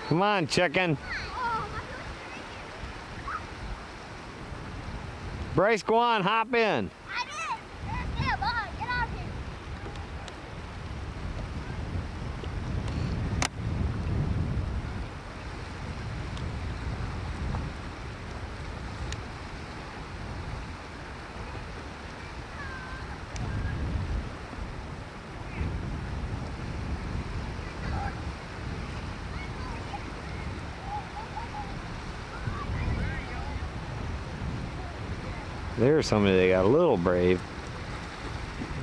C: Come on, chicken. Bryce, go on, hop in.
B: I did. Yeah, bud, get out of here.
C: There's somebody that got a little brave.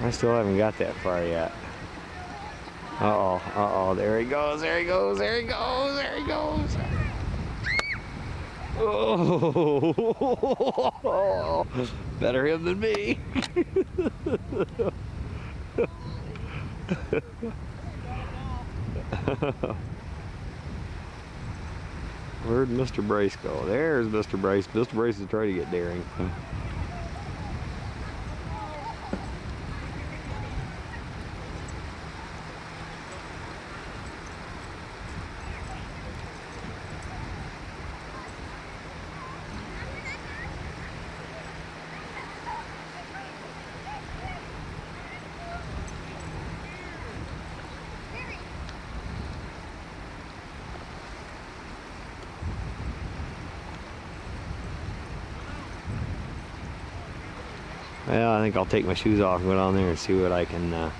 C: I still haven't got that far yet. Uh-oh, uh-oh, there he goes, there he goes, there he goes, there he goes. Oh, better him than me. Where'd Mr. Bryce go? There's Mr. Bryce. Mr. Bryce is trying to get daring. Well, I think I'll take my shoes off and go down there and see what I can,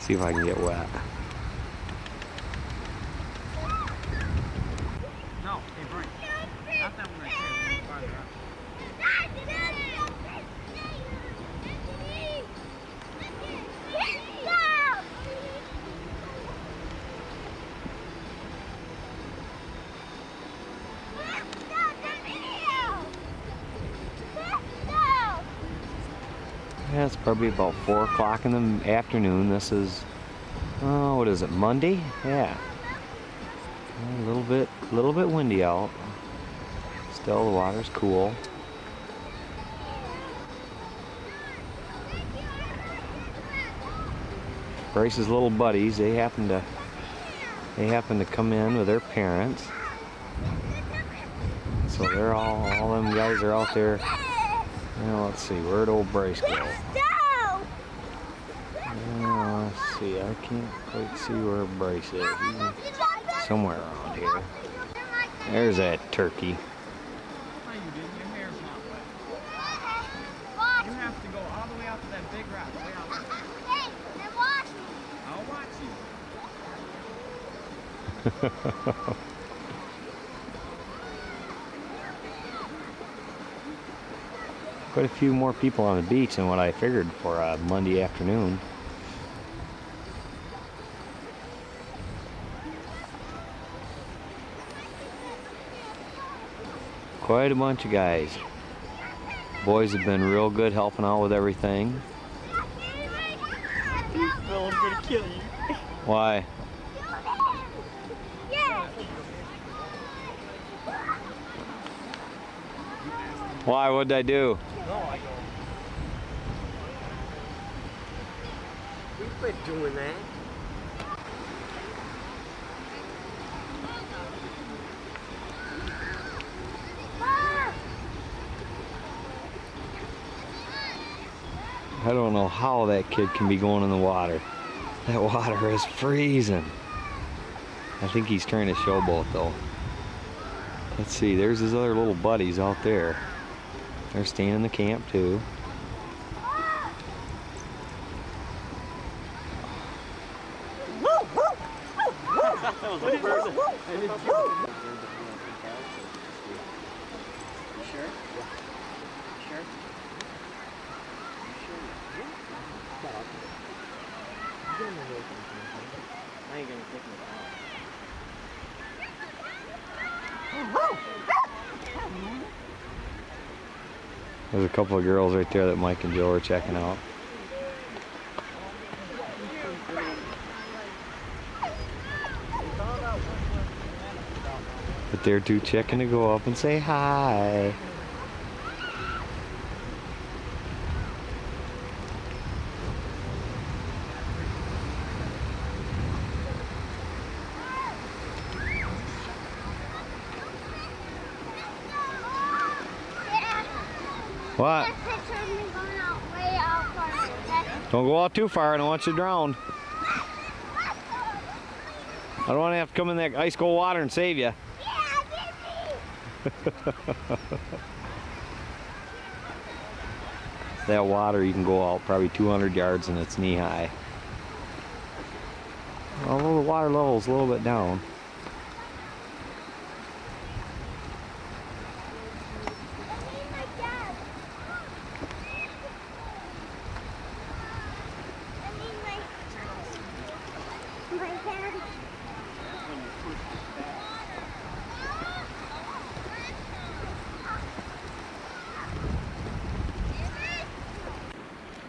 C: see if I can get wet.
E: No, hey, Brian. Not that one right there. The one farther up.
C: Yeah, it's probably about 4 o'clock in the afternoon. This is, oh, what is it, Monday? Yeah. A little bit windy out. Still, the water's cool. Bryce's little buddies, they happen to come in with their parents. So they're all them guys are out there. Now let's see, where'd old Bryce go? Let's see, I can't quite see where Bryce is. He's somewhere around here. There's that turkey.
E: How you doing? Your hair's not wet. You have to go all the way out to that big rock. Way out there.
B: Hey, they're watching.
E: I'll watch you.
C: Quite a few more people on the beach than what I figured for a Monday afternoon. Quite a bunch of guys. Boys have been real good helping out with everything.
G: Phil, I'm gonna kill you.
C: Why?
B: Yeah.
C: Why? What'd I do?
G: No, I don't. We quit doing that.
C: I don't know how that kid can be going in the water. That water is freezing. I think he's trying to showboat though. Let's see, there's his other little buddies out there. They're staying in the camp too.
G: I ain't gonna take it out.
C: There's a couple of girls right there that Mike and Joe are checking out. But they're too chicken to go up and say hi. What?
B: That picture of me going out way out far.
C: Don't go out too far, I don't want you to drown. I don't want to have to come in that ice cold water and save you. That water, you can go out probably 200 yards and it's knee high. Although the water level is a little bit down.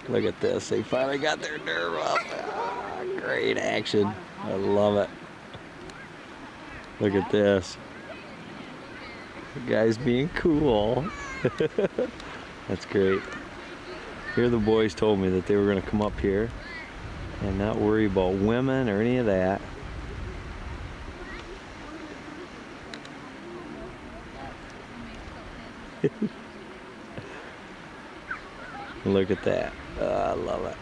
C: Look at this, they finally got their nerve up. Ah, great action. I love it. Look at this. The guy's being cool. That's great. Here the boys told me that they were going to come up here and not worry about women or any of that. Look at that. I love it.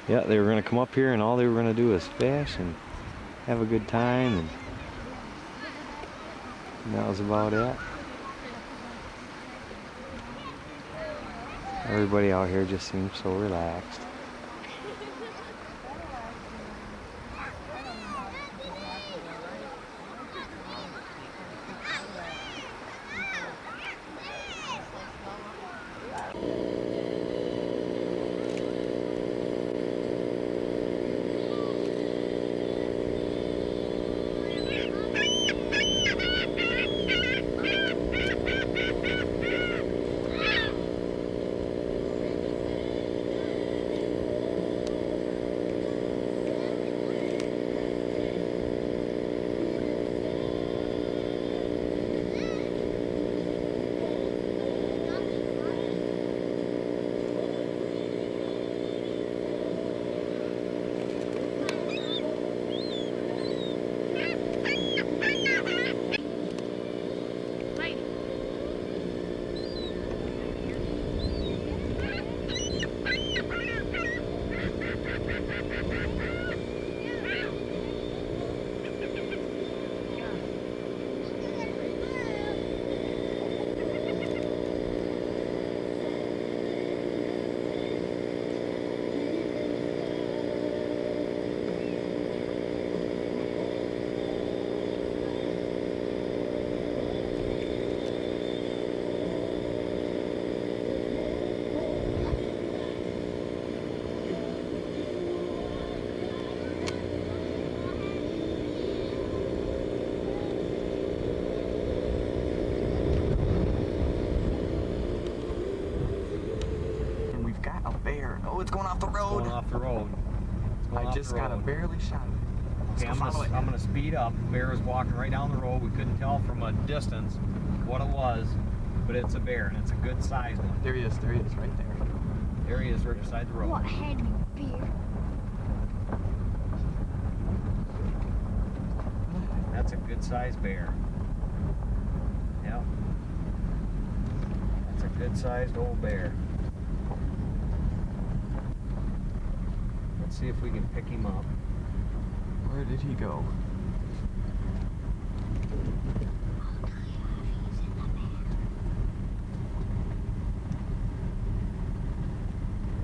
C: Yeah, they were going to come up here and all they were going to do is fish and have a good time, and that was about it. Everybody out here just seems so relaxed.
D: Oh, it's going off the road.
E: Going off the road. It's going
D: I
E: off
D: just
E: the
D: got a
E: road.
D: barely shot of it.
E: Okay, I'm gonna speed up. Bear is walking right down the road. We couldn't tell from a distance what it was, but it's a bear, and it's a good sized one.
D: There he is, right there.
E: There he is, right beside the road.
B: What heavy beer?
E: That's a good sized bear. Yep. That's a good sized old bear. Let's see if we can pick him up.
D: Where did he go?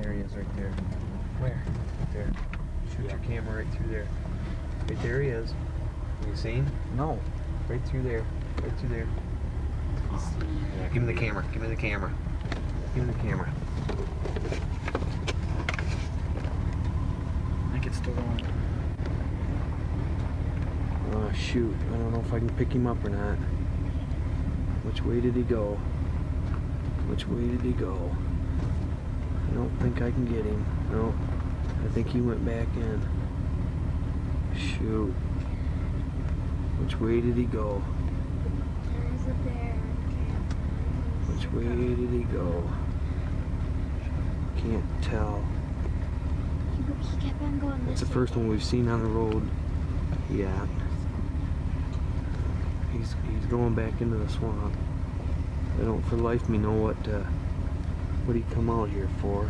E: There he is right there.
D: Where?
E: Right there. Shoot your camera right through there. Right there he is. You seen?
D: No.
E: Right through there. Right through there. Yeah, give me the camera. Give me the camera. Give me the camera.
D: I think it's still going.
C: Oh shoot, I don't know if I can pick him up or not. Which way did he go? Which way did he go? I don't think I can get him. No, I think he went back in. Shoot. Which way did he go?
B: There's a bear.
C: Which way did he go? Can't tell.
B: He kept on going
C: That's
B: this
C: the first one we've seen on the road. Yeah. He's going back into the swamp. I don't for life me know what he come out here for.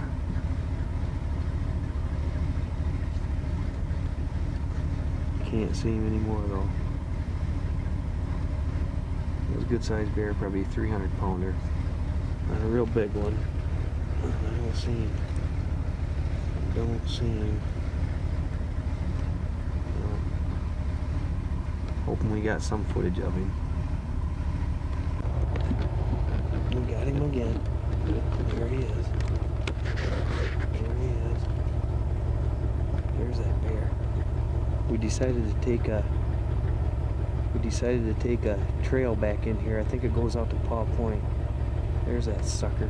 C: Can't see him anymore though. It was a good sized bear, probably a 300 pounder. Not a real big one. I don't see him. Don't see him. Hoping we got some footage of him. We got him again. There he is. There he is. There's that bear. We decided to take a trail back in here. I think it goes out to Paw Point. There's that sucker.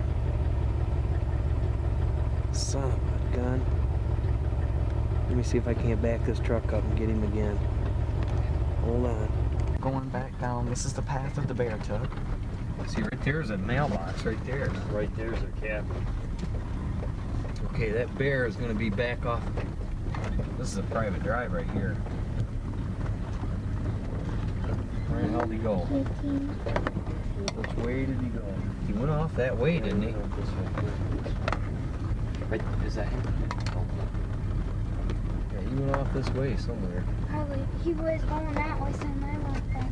C: Son of a gun. Let me see if I can't back this truck up and get him again. Hold on.
D: Going back down. This is the path that the bear took.
E: See, right there's a mailbox right there.
F: Right there's a cabin.
E: Okay, that bear is going to be back off. This is a private drive right here. Where the hell did he go? Which way did he go? He went off that way, didn't he?
D: Right, is that him?
E: Yeah, he went off this way somewhere.
B: Probably he was going that way, so I went back.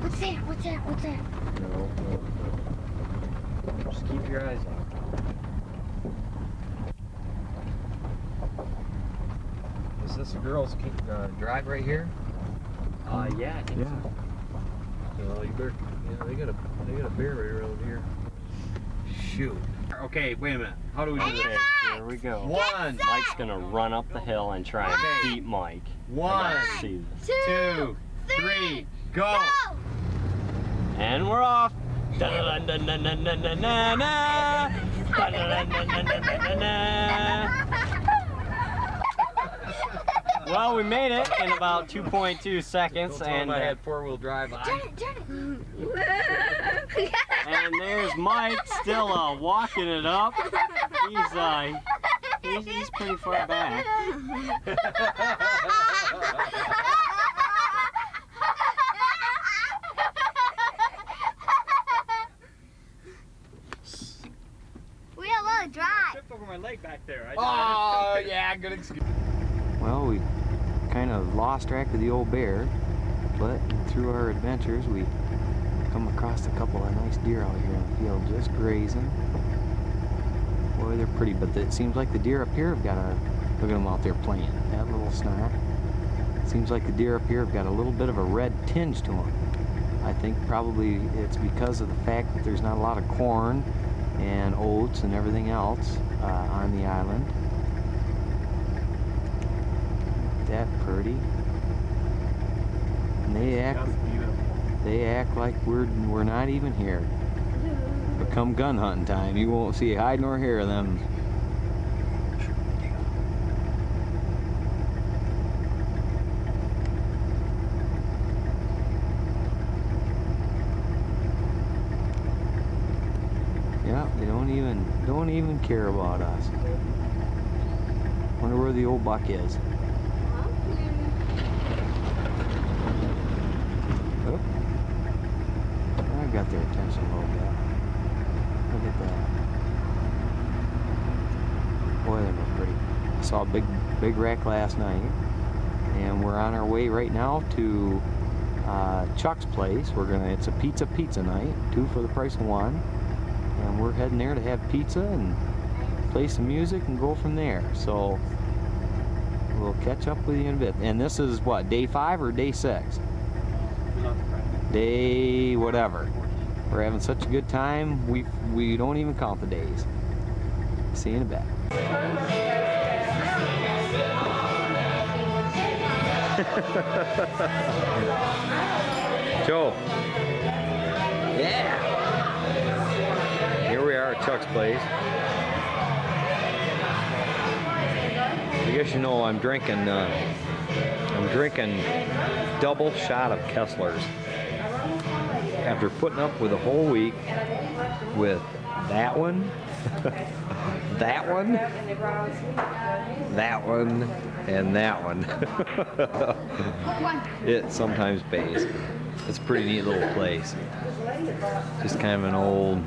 B: What's that? What's that? What's that?
E: No. Just keep your eyes on. Is this a girl's drive right here?
H: Yeah, I think
D: Yeah.
E: No, you better. Yeah, they got a bear right around here. Shoot. Okay, wait a minute. How do we do
H: so.
E: this?
H: Okay, here we go.
E: One,
H: Mike's gonna run up the hill and try and
E: Okay.
H: beat Mike.
E: one,
H: I gotta see this.
E: 2, 3, go!
H: And we're off. Da-da-da-da-da-da-da-da-da. Da-da-da-da-da-da-da-da. Well, we made it in about 2.2 seconds,
E: Don't tell him
H: and
E: I had 4-wheel drive on.
H: and there's Mike still walking it up. He's pretty far back.
B: We have a lot of drive.
G: Tripped over my leg back there.
E: Oh, yeah, good excuse.
C: Well, we kind of lost track of the old bear, but through our adventures, we come across a couple of nice deer out here in the field just grazing. Boy, they're pretty, but it seems like the deer up here have got a, look at them out there playing, that little snarl. Seems like the deer up here have got a little bit of a red tinge to them. I think probably it's because of the fact that there's not a lot of corn and oats and everything else on the island. That pretty. And they act like we're not even here. come gun hunting time, you won't see a hide nor hair of them. Yeah, they don't even care about us. Wonder where the old buck is. Oh, I got their attention a little bit. Look at that. Boy, they look pretty. I saw a big rack last night, and we're on our way right now to Chuck's place. It's a pizza night, 2 for the price of 1. And we're heading there to have pizza and play some music and go from there. So we'll catch up with you in a bit. And this is what, day 5 or day 6? Day whatever. We're having such a good time, we don't even count the days. See you in a bit. Joe. Yeah. Here we are at Chuck's place. I guess you know I'm drinking double shot of Kessler's. After putting up with a whole week with that one, that one, that one, and that one. It sometimes pays. It's a pretty neat little place. Just kind of an old,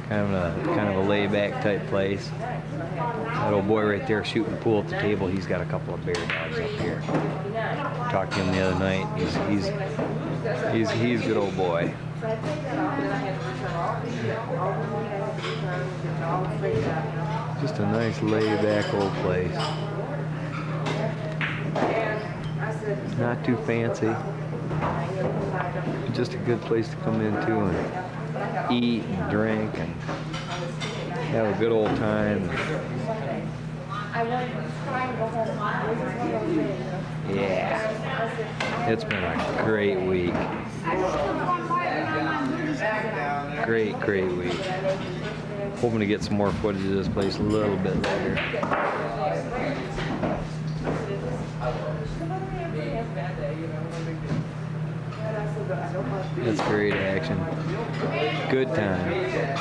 C: kind of a laid-back type place. That old boy right there shooting pool at the table, he's got a couple of bear dogs up here. Talked to him the other night. He's a good old boy. Just a nice laid-back old place. Not too fancy. Just a good place to come into and eat and drink and have a good old time. Yeah, it's been a great week. Great week. Hoping to get some more footage of this place a little bit later. It's great action. Good time. Here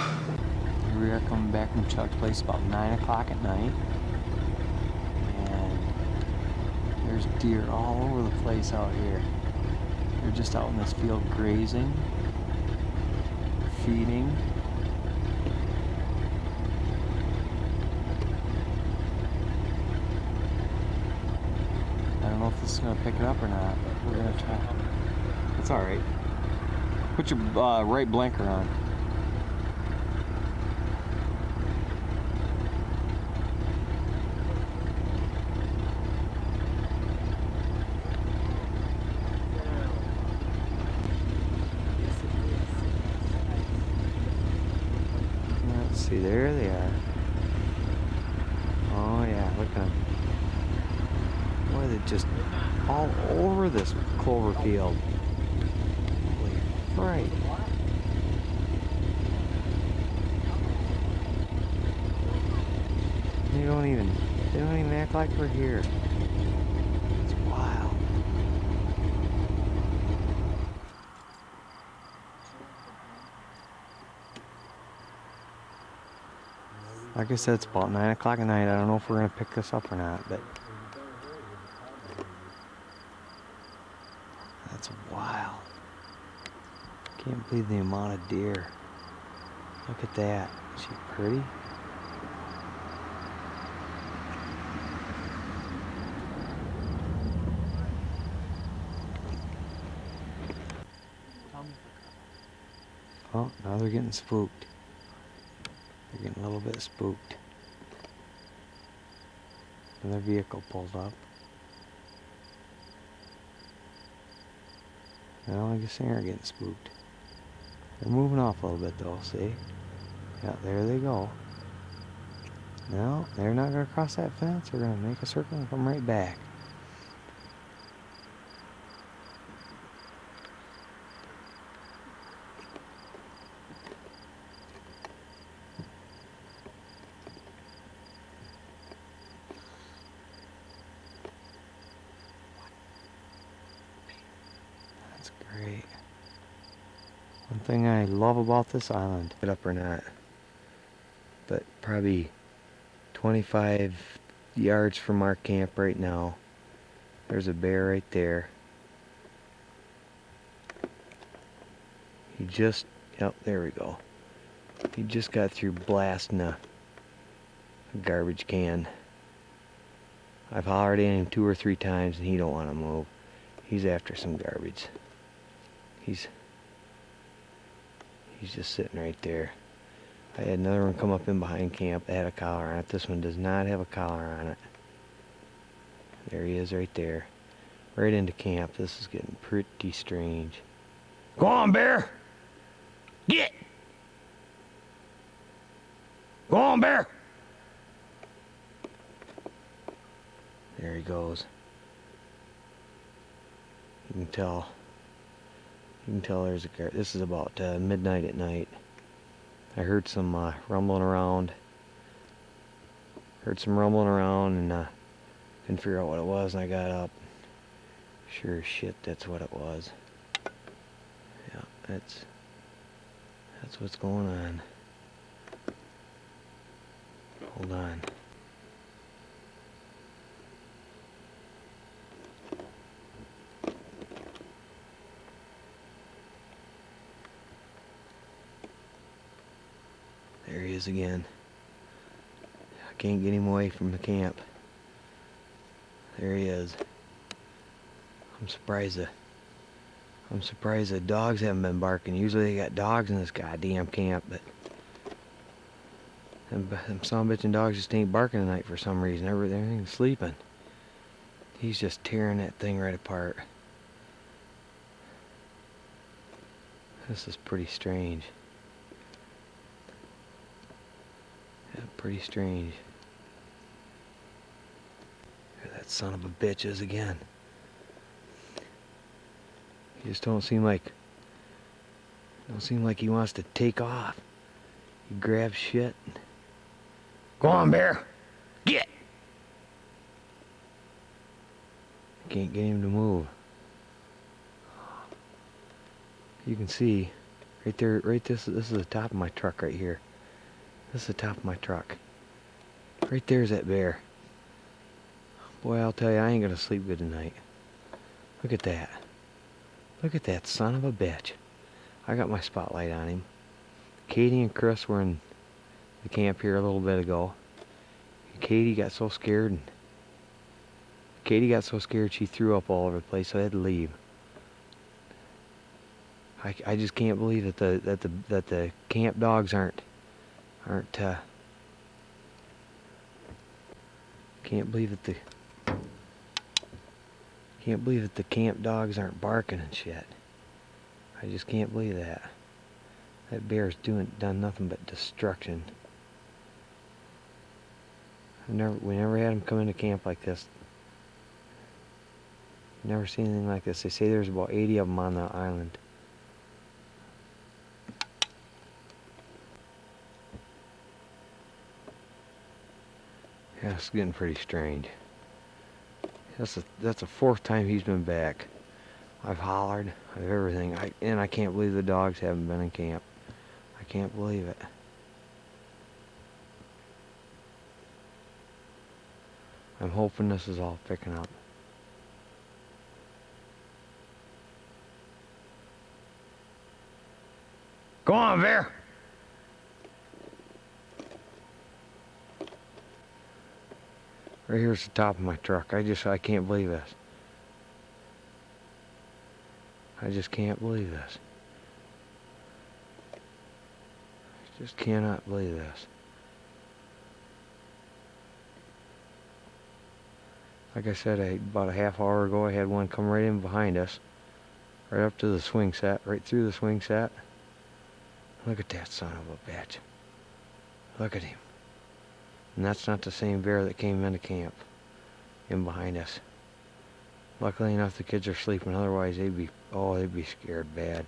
C: we are coming back from Chuck's place about 9 o'clock at night. And there's deer all over the place out here. They're just out in this field grazing, feeding. I don't know if this is going to pick it up or not, but we're going to try. It's alright. Put your right blinker on. Let's see, there they are. Oh yeah, look at them. Boy, they're just all over this clover field. Holy fright. They don't even act like we're here. It's wild. Like I said, it's about 9 o'clock at night. I don't know if we're gonna pick this up or not, but that's wild. Can't believe the amount of deer. Look at that. Is she pretty? Oh, now they're getting spooked. They're getting a little bit spooked. Another vehicle pulled up. Well, I guess they aren't getting spooked. They're moving off a little bit though, see? Yeah, there they go. No, they're not going to cross that fence. They're going to make a circle and come right back. Great. One thing I love about this island, get up or not, but probably 25 yards from our camp right now, there's a bear right there. He just, yep, there we go. He just got through blasting a garbage can. I've hollered at him 2 or 3 times and he don't want to move. He's after some garbage. He's just sitting right there. I had another one come up in behind camp that had a collar on it. This one does not have a collar on it. There he is right there. Right into camp. This is getting pretty strange. Go on, bear! Get! Go on, bear! There he goes. You can tell there's a car. This is about midnight at night. I heard some rumbling around. Heard some rumbling around and couldn't figure out what it was, and I got up. Sure as shit, that's what it was. Yeah, that's what's going on. Hold on. There he is again. I can't get him away from the camp. There he is. I'm surprised the dogs haven't been barking. Usually they got dogs in this goddamn camp, but them son of a bitchin' dogs just ain't barking tonight for some reason. Everything's sleeping. He's just tearing that thing right apart. This is pretty strange. Yeah, pretty strange. There that son of a bitch is again. He just don't seem like he wants to take off. He grabs shit. Go on, bear! Get! Can't get him to move. You can see right there, this is the top of my truck right here. This is the top of my truck. Right there's that bear. Boy, I'll tell you, I ain't gonna sleep good tonight. Look at that. Look at that son of a bitch. I got my spotlight on him. Katie and Chris were in the camp here a little bit ago. Katie got so scared she threw up all over the place, so I had to leave. I just can't believe that the camp dogs aren't can't believe that the camp dogs aren't barking and shit. I just can't believe that. That bear's done nothing but destruction. We never had him come into camp like this. Never seen anything like this. They say there's about 80 of them on the island. Yeah, it's getting pretty strange. That's the 4th time he's been back. I've hollered, I've everything, and I can't believe the dogs haven't been in camp. I can't believe it. I'm hoping this is all picking up. Go on, bear! Right here's the top of my truck. I can't believe this. I just can't believe this. I just cannot believe this. Like I said, about a half hour ago, I had one come right in behind us. Right up to the swing set, right through the swing set. Look at that son of a bitch. Look at him. And that's not the same bear that came into camp in behind us. Luckily enough, the kids are sleeping. Otherwise, they'd be scared bad.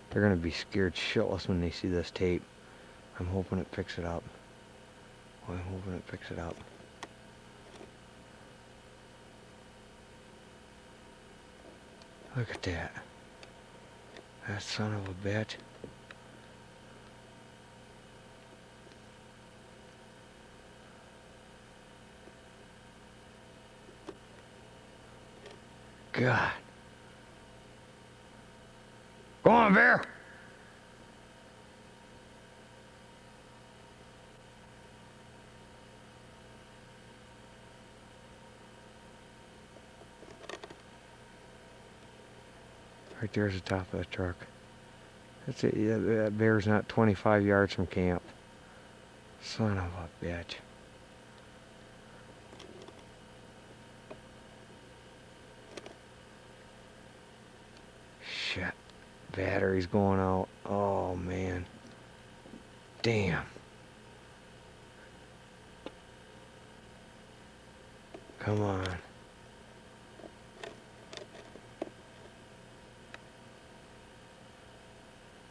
C: They're gonna be scared shitless when they see this tape. I'm hoping it picks it up. Oh, I'm hoping it picks it up. Look at that. That son of a bitch. God. Go on, bear! Right there's the top of the truck. That's it. Yeah, that bear's not 25 yards from camp. Son of a bitch. Shit. Battery's going out. Oh, man. Damn. Come on.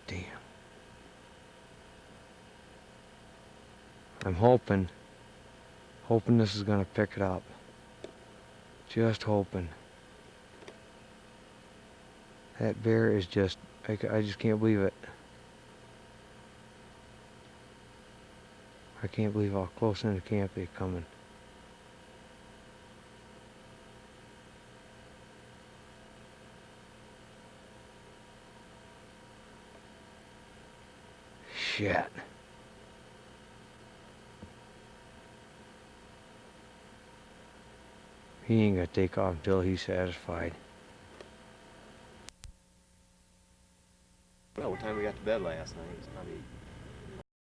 C: Damn. I'm hoping this is gonna pick it up. Just hoping. That bear is just, I just can't believe it. I can't believe how close into camp they're coming. Shit. He ain't gonna take off until he's satisfied.
H: Well, what time we got to bed last night? It was probably